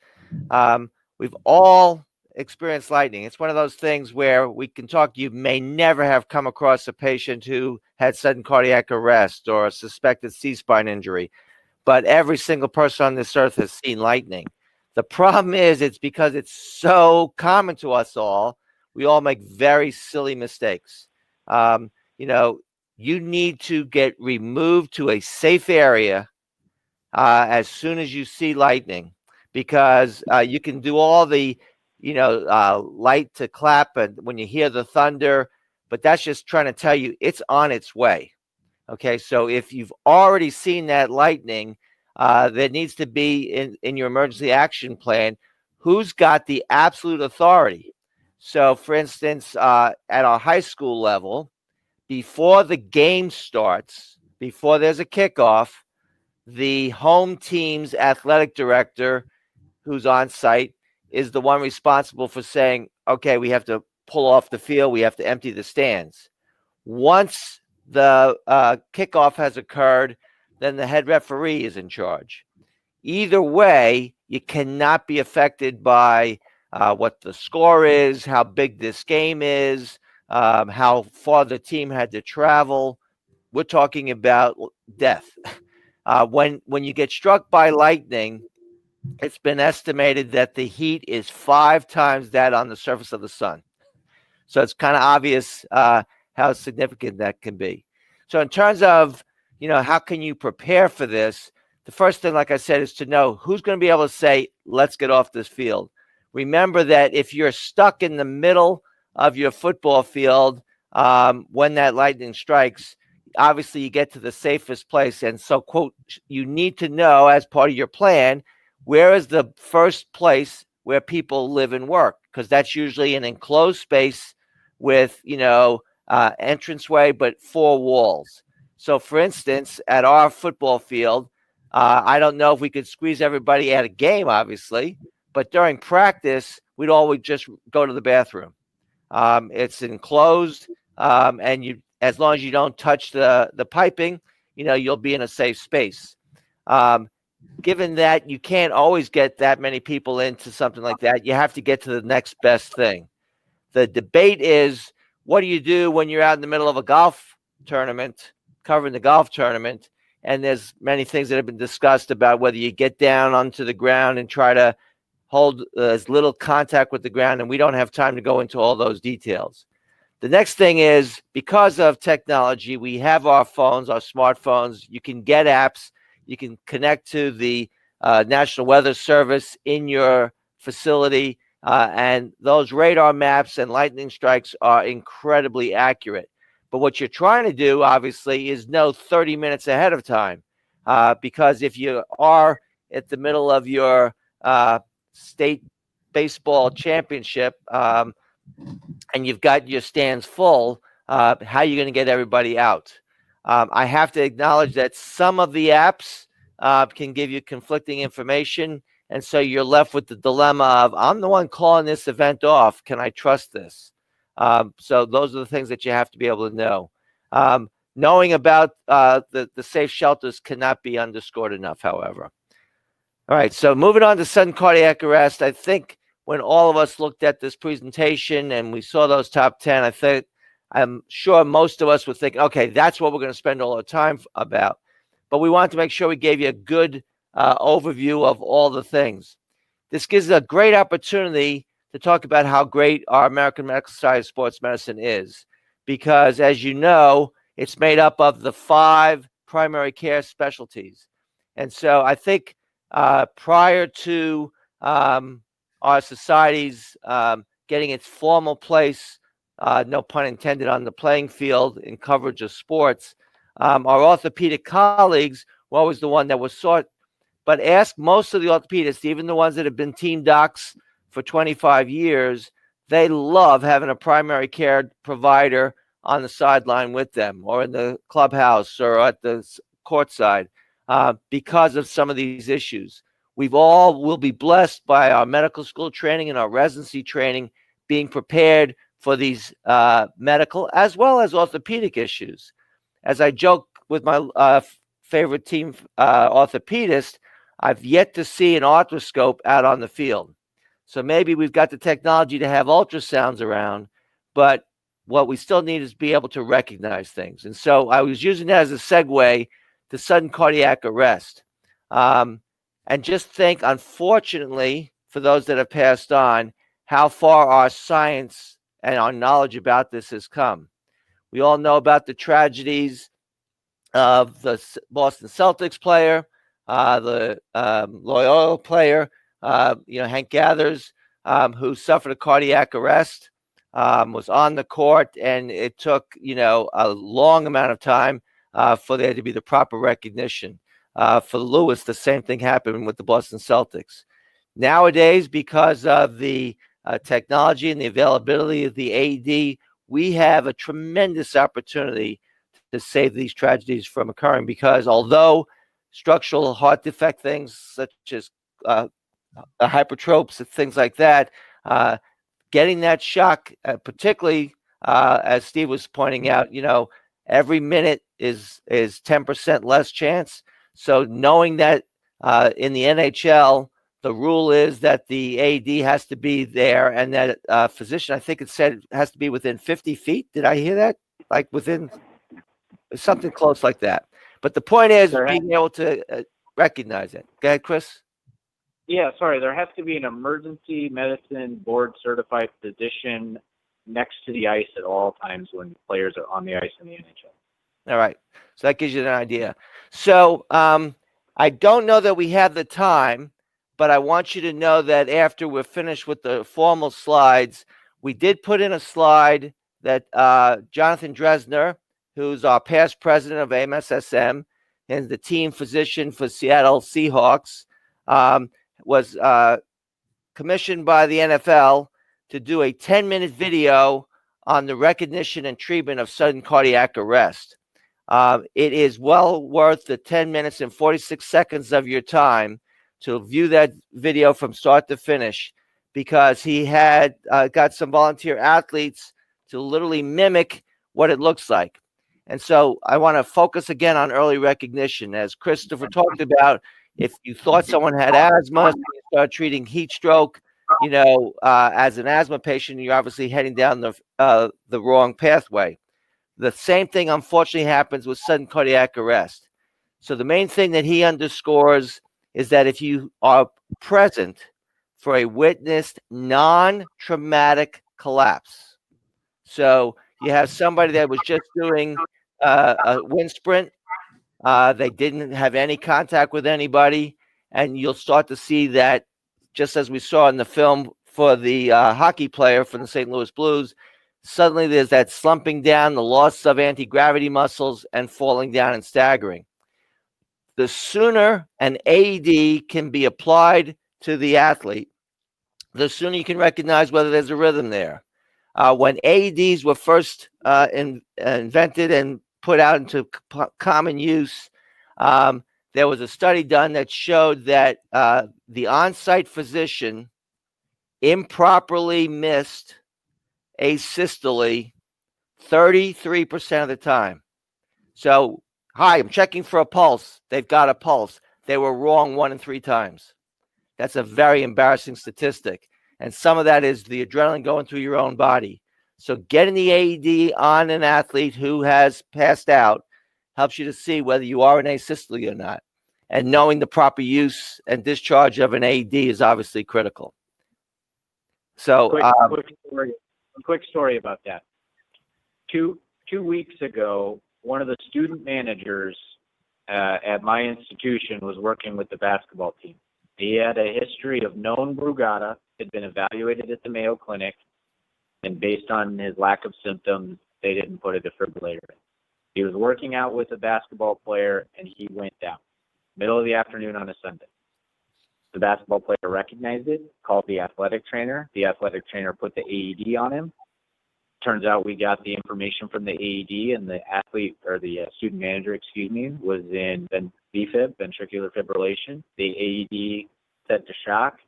Speaker 6: We've all experienced lightning. It's one of those things where we can talk. You may never have come across a patient who had sudden cardiac arrest or a suspected C-spine injury, but every single person on this earth has seen lightning. The problem is it's because it's so common to us all. We all make very silly mistakes. You need to get removed to a safe area as soon as you see lightning, because you can do all the light to clap and when you hear the thunder, but that's just trying to tell you it's on its way. Okay, so if you've already seen that lightning, there needs to be in your emergency action plan, who's got the absolute authority. So, for instance, at our high school level, before the game starts, before there's a kickoff, the home team's athletic director who's on site is the one responsible for saying, okay, we have to pull off the field, we have to empty the stands. Once the kickoff has occurred, then the head referee is in charge. Either way, you cannot be affected by what the score is, how big this game is, how far the team had to travel. We're talking about death. When you get struck by lightning, it's been estimated that the heat is 5 times that on the surface of the sun. So it's kind of obvious how significant that can be. So in terms of, how can you prepare for this? The first thing, like I said, is to know who's going to be able to say, let's get off this field. Remember that if you're stuck in the middle of your football field when that lightning strikes, obviously you get to the safest place. And so, quote, you need to know as part of your plan, where is the first place where people live and work? Because that's usually an enclosed space with, entranceway, but 4 walls. So, for instance, at our football field, I don't know if we could squeeze everybody at a game, obviously, but during practice, we'd always just go to the bathroom. It's enclosed, and as long as you don't touch the piping, you'll be in a safe space. Given that you can't always get that many people into something like that, you have to get to the next best thing. The debate is, what do you do when you're out in the middle of a golf tournament, covering the golf tournament, and there's many things that have been discussed about whether you get down onto the ground and try to hold as little contact with the ground, and we don't have time to go into all those details. The next thing is, because of technology, we have our phones, our smartphones. You can get apps. You can connect to the National Weather Service in your facility, and those radar maps and lightning strikes are incredibly accurate. But what you're trying to do, obviously, is know 30 minutes ahead of time, because if you are at the middle of your state baseball championship and you've got your stands full, how are you going to get everybody out? I have to acknowledge that some of the apps can give you conflicting information, and so you're left with the dilemma of, I'm the one calling this event off. Can I trust this? So those are the things that you have to be able to know. Knowing about the safe shelters cannot be underscored enough, however. All right, so moving on to sudden cardiac arrest. I think when all of us looked at this presentation and we saw those top 10, I'm sure most of us would think, okay, that's what we're going to spend all our time about. But we wanted to make sure we gave you a good overview of all the things. This gives a great opportunity to talk about how great our American Medical Society of Sports Medicine is, because as you know, it's made up of the 5 primary care specialties. And so I think prior to our society's getting its formal place, no pun intended, on the playing field in coverage of sports, our orthopedic colleagues were always the one that was sought. But ask most of the orthopedists, even the ones that have been team docs for 25 years, they love having a primary care provider on the sideline with them, or in the clubhouse, or at the courtside, because of some of these issues. Will be blessed by our medical school training and our residency training, being prepared for these medical as well as orthopedic issues. As I joke with my favorite team orthopedist, I've yet to see an arthroscope out on the field. So maybe we've got the technology to have ultrasounds around, but what we still need is be able to recognize things. And so I was using that as a segue to sudden cardiac arrest. And just think, unfortunately, for those that have passed on, how far our science and our knowledge about this has come. We all know about the tragedies of the Boston Celtics player, the Loyola player, Hank Gathers, who suffered a cardiac arrest, was on the court, and it took, a long amount of time for there to be the proper recognition. For Lewis, the same thing happened with the Boston Celtics. Nowadays, because of the technology and the availability of the AED, we have a tremendous opportunity to save these tragedies from occurring, because although structural heart defect things such as hypertropes and things like that, getting that shock, particularly as Steve was pointing out, every minute is 10% less chance. So knowing that in the NHL, the rule is that the AED has to be there, and that physician, I think it said, has to be within 50 feet. Did I hear that? Like within something close like that. But the point is being able to recognize it. Go ahead, Chris.
Speaker 2: Yeah, sorry. There has to be an emergency medicine board certified physician next to the ice at all times when players are on the ice in the NHL.
Speaker 6: All right. So that gives you an idea. So I don't know that we have the time, but I want you to know that after we're finished with the formal slides, we did put in a slide that Jonathan Dresner, who's our past president of AMSSM and the team physician for Seattle Seahawks, was commissioned by the NFL to do a 10-minute video on the recognition and treatment of sudden cardiac arrest. It is well worth the 10 minutes and 46 seconds of your time to view that video from start to finish, because he had got some volunteer athletes to literally mimic what it looks like. And so I want to focus again on early recognition. As Christopher talked about, if you thought someone had asthma, so you start treating heat stroke, as an asthma patient, you're obviously heading down the wrong pathway. The same thing, unfortunately, happens with sudden cardiac arrest. So the main thing that he underscores is that if you are present for a witnessed non-traumatic collapse, so you have somebody that was just doing a wind sprint, they didn't have any contact with anybody, and you'll start to see that, just as we saw in the film for the hockey player from the St. Louis Blues, suddenly there's that slumping down, the loss of anti-gravity muscles, and falling down and staggering. The sooner an AED can be applied to the athlete, the sooner you can recognize whether there's a rhythm there. When AEDs were first invented and put out into common use, there was a study done that showed that the on-site physician improperly missed asystole 33% of the time. So, hi, I'm checking for a pulse. They've got a pulse. They were wrong 1 in 3 times. That's a very embarrassing statistic. And some of that is the adrenaline going through your own body. So getting the AED on an athlete who has passed out helps you to see whether you are in asystole or not. And knowing the proper use and discharge of an AED is obviously critical. So,
Speaker 2: quick story about that. Two weeks ago, one of the student managers at my institution was working with the basketball team. He had a history of known Brugada, had been evaluated at the Mayo Clinic, and based on his lack of symptoms, they didn't put a defibrillator in. He was working out with a basketball player, and he went down, middle of the afternoon on a Sunday. The basketball player recognized it, called the athletic trainer. The athletic trainer put the AED on him. Turns out we got the information from the AED, and the athlete, or the student manager, was in VFib, ventricular fibrillation. The AED set to shock.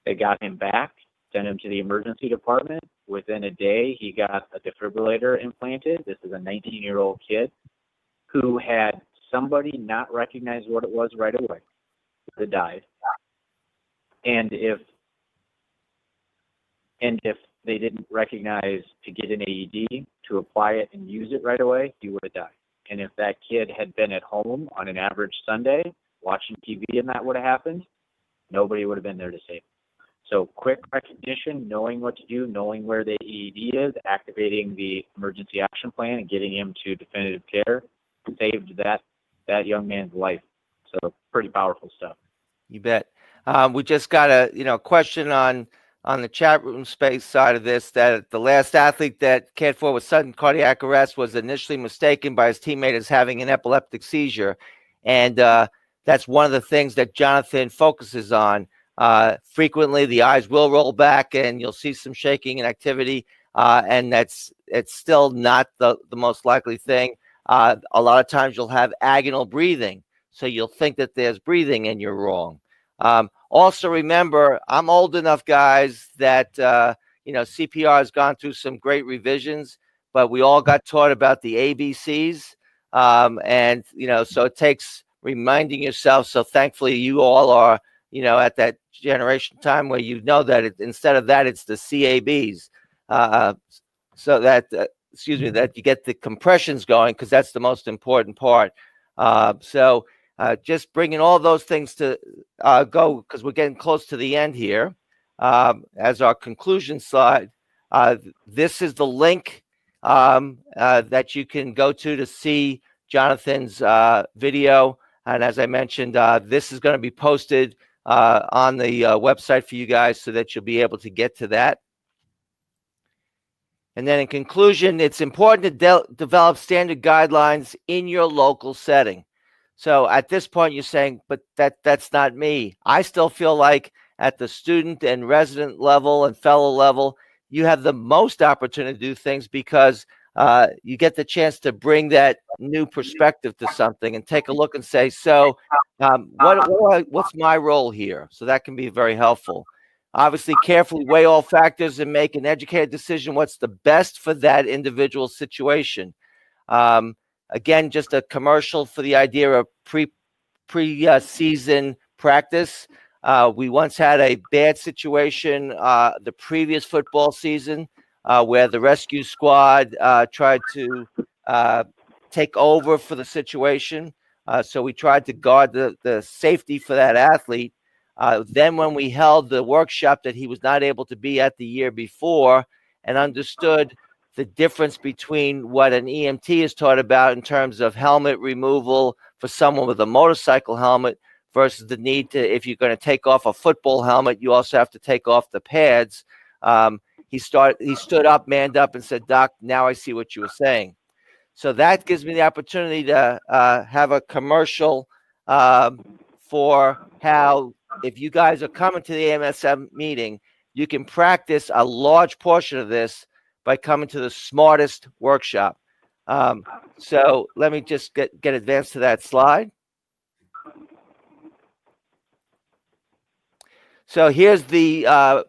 Speaker 2: They got him back, sent him to the emergency department. Within a day, he got a defibrillator implanted. This is a 19-year-old kid who had somebody not recognize what it was right away. He died. And if they didn't recognize to get an AED, to apply it and use it right away, he would have died. And if that kid had been at home on an average Sunday watching TV and that would have happened, nobody would have been there to save him. So quick recognition, knowing what to do, knowing where the AED is, activating the emergency action plan and getting him to definitive care saved that young man's life. So pretty powerful stuff.
Speaker 6: You bet. We just got a question on the chat room space side of this, that the last athlete that cared for with sudden cardiac arrest was initially mistaken by his teammate as having an epileptic seizure. And that's one of the things that Jonathan focuses on. Frequently, the eyes will roll back and you'll see some shaking and activity. And it's still not the most likely thing. A lot of times you'll have agonal breathing. So you'll think that there's breathing and you're wrong. Also remember, I'm old enough, guys, that, CPR has gone through some great revisions, but we all got taught about the ABCs. And, so it takes reminding yourself. So thankfully you all are, at that generation time where that instead of that, it's the CABs. So that, that you get the compressions going, because that's the most important part. So just bringing all those things to go, because we're getting close to the end here. As our conclusion slide, this is the link that you can go to see Jonathan's video. And as I mentioned, this is going to be posted on the website for you guys so that you'll be able to get to that. And then in conclusion, it's important to develop standard guidelines in your local setting. So at this point, you're saying, but that's not me. I still feel like at the student and resident level and fellow level, you have the most opportunity to do things, because you get the chance to bring that new perspective to something and take a look and say, so what's my role here? So that can be very helpful. Obviously, carefully weigh all factors and make an educated decision what's the best for that individual situation. Again, just a commercial for the idea of pre-season practice. We once had a bad situation the previous football season where the rescue squad tried to take over for the situation. So we tried to guard the safety for that athlete. Then when we held the workshop that he was not able to be at the year before, and understood the difference between what an EMT is taught about in terms of helmet removal for someone with a motorcycle helmet versus the need to, if you're going to take off a football helmet, you also have to take off the pads. He stood up, manned up, and said, "Doc, now I see what you were saying." So that gives me the opportunity to have a commercial for how, if you guys are coming to the AMSSM meeting, you can practice a large portion of this by coming to the smartest workshop. So let me just get advanced to that slide. So here's the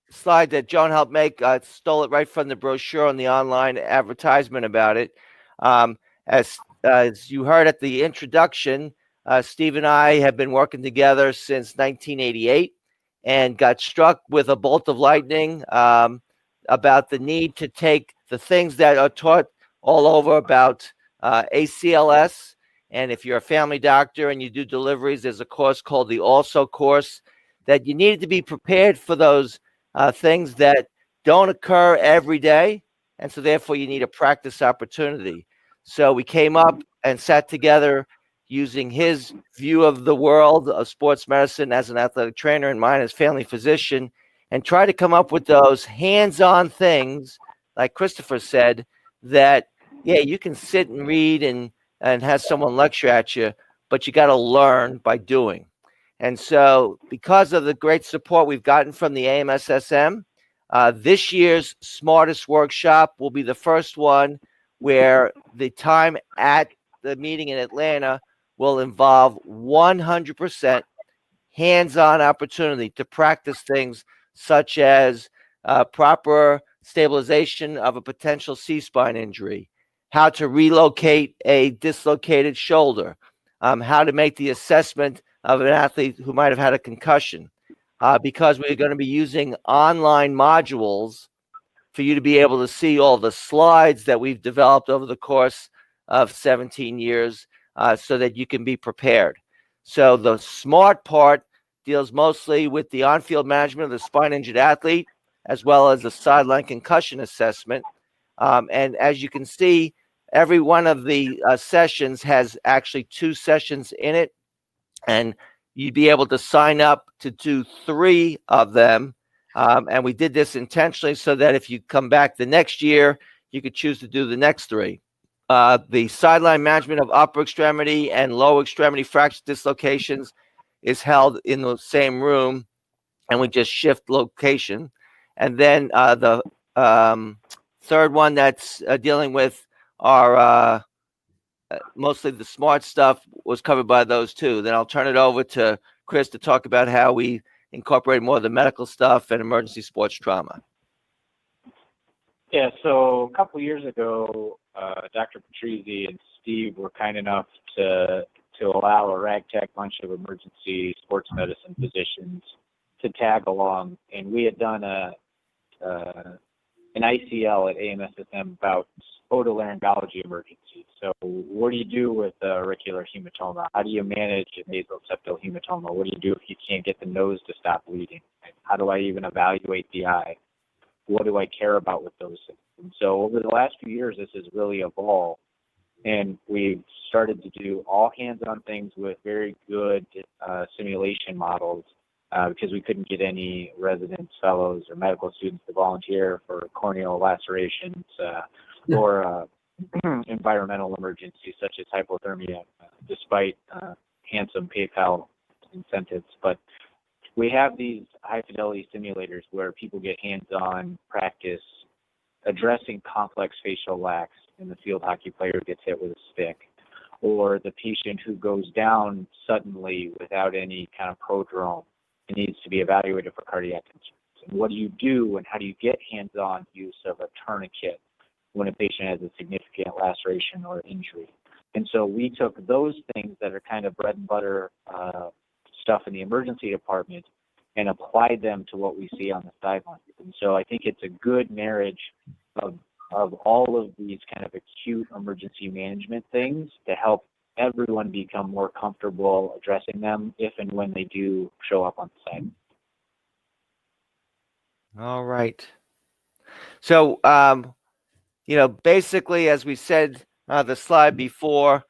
Speaker 6: slide that Joan helped make. Stole it right from the brochure on the online advertisement about it. As you heard at the introduction, Steve and I have been working together since 1988 and got struck with a bolt of lightning about the need to take the things that are taught all over about ACLS. And if you're a family doctor and you do deliveries, there's a course called the Also course, that you needed to be prepared for those things that don't occur every day. And so therefore you need a practice opportunity. So we came up and sat together using his view of the world of sports medicine as an athletic trainer and mine as family physician, and try to come up with those hands-on things, like Christopher said, that, yeah, you can sit and read and have someone lecture at you, but you got to learn by doing. And so because of the great support we've gotten from the AMSSM, this year's Smartest Workshop will be the first one where the time at the meeting in Atlanta will involve 100% hands-on opportunity to practice things such as proper stabilization of a potential C-spine injury, how to relocate a dislocated shoulder, how to make the assessment of an athlete who might have had a concussion, because we're going to be using online modules for you to be able to see all the slides that we've developed over the course of 17 years so that you can be prepared. So the SMART part deals mostly with the on-field management of the spine-injured athlete, as well as the sideline concussion assessment. And as you can see, every one of the sessions has actually 2 sessions in it, and you'd be able to sign up to do 3 of them. And we did this intentionally so that if you come back the next year, you could choose to do the next 3. The sideline management of upper extremity and lower extremity fracture dislocations is held in the same room, and we just shift location. And then the third one that's dealing with our mostly the smart stuff was covered by those two. Then I'll turn it over to Chris to talk about how we incorporate more of the medical stuff and emergency sports trauma.
Speaker 2: Yeah, so a couple of years ago, Dr. Petrizzi and Steve were kind enough to allow a ragtag bunch of emergency sports medicine physicians to tag along, and we had done an ICL at AMSSM about otolaryngology emergencies. So what do you do with auricular hematoma? How do you manage a nasal septal hematoma? What do you do if you can't get the nose to stop bleeding? How do I even evaluate the eye? What do I care about with those things? And so over the last few years, this has really evolved, and we've started to do all hands-on things with very good simulation models because we couldn't get any residents, fellows, or medical students to volunteer for corneal lacerations or environmental emergencies such as hypothermia, despite handsome PayPal incentives. But we have these high-fidelity simulators where people get hands-on practice addressing complex facial lacks, and the field hockey player gets hit with a stick, or the patient who goes down suddenly without any kind of prodrome and needs to be evaluated for cardiac concerns. And what do you do, and how do you get hands-on use of a tourniquet when a patient has a significant laceration or injury? And so we took those things that are kind of bread and butter stuff in the emergency department and applied them to what we see on the sidelines. And so I think it's a good marriage of all of these kind of acute emergency management things to help everyone become more comfortable addressing them if and when they do show up on the site.
Speaker 6: All right. So, basically, as we said the slide before,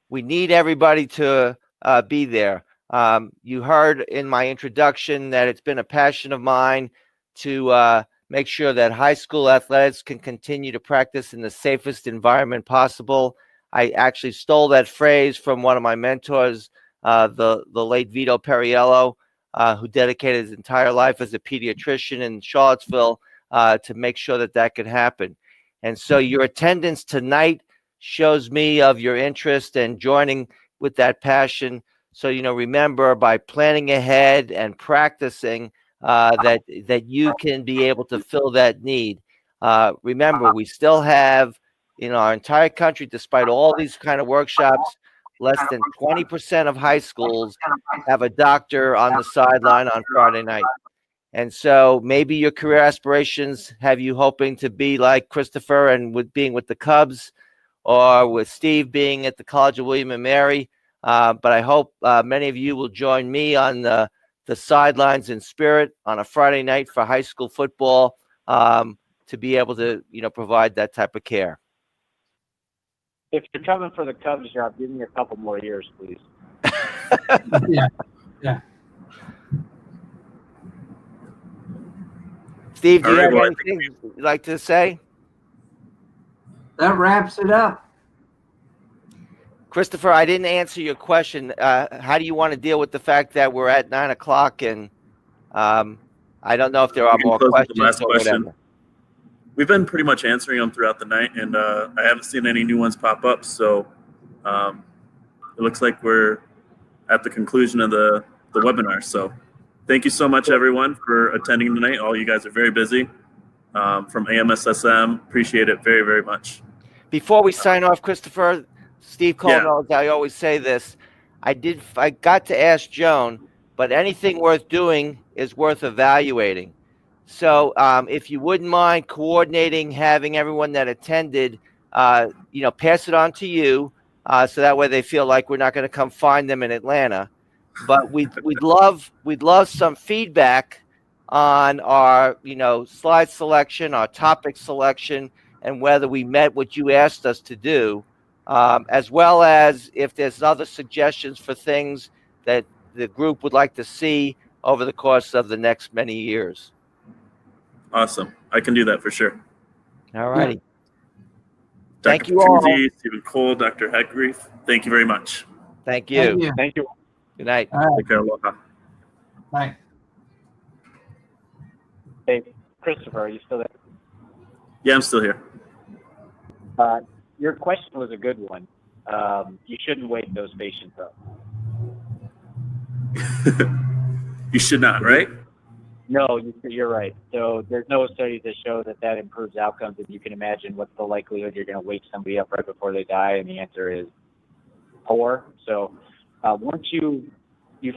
Speaker 6: we need everybody to be there. You heard in my introduction that it's been a passion of mine to make sure that high school athletics can continue to practice in the safest environment possible. I actually stole that phrase from one of my mentors, the late Vito Periello, who dedicated his entire life as a pediatrician in Charlottesville to make sure that could happen. And so your attendance tonight shows me of your interest and joining with that passion. So, remember, by planning ahead and practicing, that you can be able to fill that need. Remember, we still have in our entire country, despite all these kind of workshops, less than 20% of high schools have a doctor on the sideline on Friday night. And so maybe your career aspirations have you hoping to be like Christopher and being with the Cubs, or with Steve being at the College of William and Mary. But I hope many of you will join me on the sidelines in spirit on a Friday night for high school football to be able to, provide that type of care.
Speaker 2: If you're coming for the Cubs job, give me a couple more years, please.
Speaker 3: Yeah.
Speaker 6: Steve, do you have
Speaker 1: Well,
Speaker 6: anything you'd like to say?
Speaker 3: That wraps it up.
Speaker 6: Christopher, I didn't answer your question. How do you want to deal with the fact that we're at 9 o'clock and I don't know if there are more questions or whatever.
Speaker 1: We've been pretty much answering them throughout the night, and I haven't seen any new ones pop up. So it looks like we're at the conclusion of the webinar. So thank you so much, everyone, for attending tonight. All you guys are very busy. From AMSSM, appreciate it very, very much.
Speaker 6: Before we sign off, Christopher, Steve Cole knows I always say this. I got to ask Joan, but anything worth doing is worth evaluating. So if you wouldn't mind coordinating, having everyone that attended, pass it on to you, so that way they feel like we're not going to come find them in Atlanta. But we'd love some feedback on our slide selection, our topic selection, and whether we met what you asked us to do, as well as if there's other suggestions for things that the group would like to see over the course of the next many years.
Speaker 1: Awesome. I can do that for sure.
Speaker 6: All righty. Thank
Speaker 1: Dr.
Speaker 6: you all.
Speaker 1: Petrizzi, Stephen Cole, Dr. Hogrefe, thank you very much.
Speaker 6: Thank
Speaker 3: Thank
Speaker 6: you.
Speaker 3: you.
Speaker 2: Thank you.
Speaker 6: Good night.
Speaker 3: All right.
Speaker 1: Take care. Aloha.
Speaker 3: Bye.
Speaker 2: Hey, Christopher, are you still there?
Speaker 1: Yeah, I'm still here.
Speaker 2: Your question was a good one. You shouldn't wake those patients up.
Speaker 1: You should not, right?
Speaker 2: No, you're right. So there's no studies that show that that improves outcomes. If you can imagine what's the likelihood you're going to wake somebody up right before they die, and the answer is poor. So once you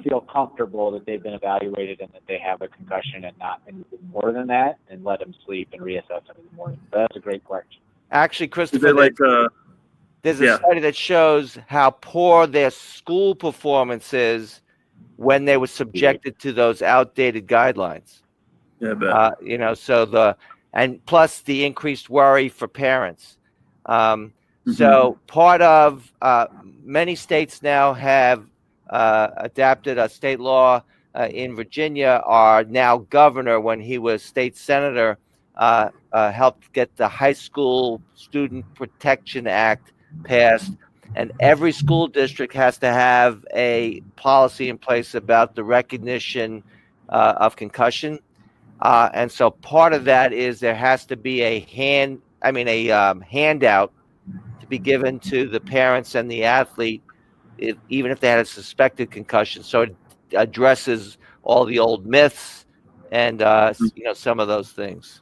Speaker 2: feel comfortable that they've been evaluated and that they have a concussion and not anything more than that, and let them sleep and reassess them in the morning. So that's a great question.
Speaker 6: Actually,
Speaker 1: Is
Speaker 6: Christopher,
Speaker 1: it like
Speaker 6: there's a
Speaker 1: yeah.
Speaker 6: study that shows how poor their school performance is when they were subjected to those outdated guidelines.
Speaker 1: Yeah, I bet.
Speaker 6: You know, so and plus the increased worry for parents. So part of many states now have adapted a state law. In Virginia, our now governor, when he was state senator, helped get the High School Student Protection Act passed. And every school district has to have a policy in place about the recognition of concussion. And so part of that is there has to be a handout to be given to the parents and the athlete, even if they had a suspected concussion. So it addresses all the old myths and some of those things.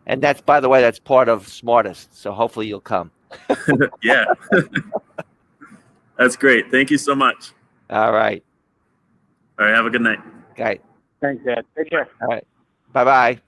Speaker 6: And that's, by the way, that's part of Smartest. So hopefully you'll come.
Speaker 1: Yeah. That's great. Thank you so much.
Speaker 6: All right.
Speaker 1: All right. Have a good night.
Speaker 6: Okay.
Speaker 2: Thanks, Dad. Take care.
Speaker 6: All right. Bye-bye.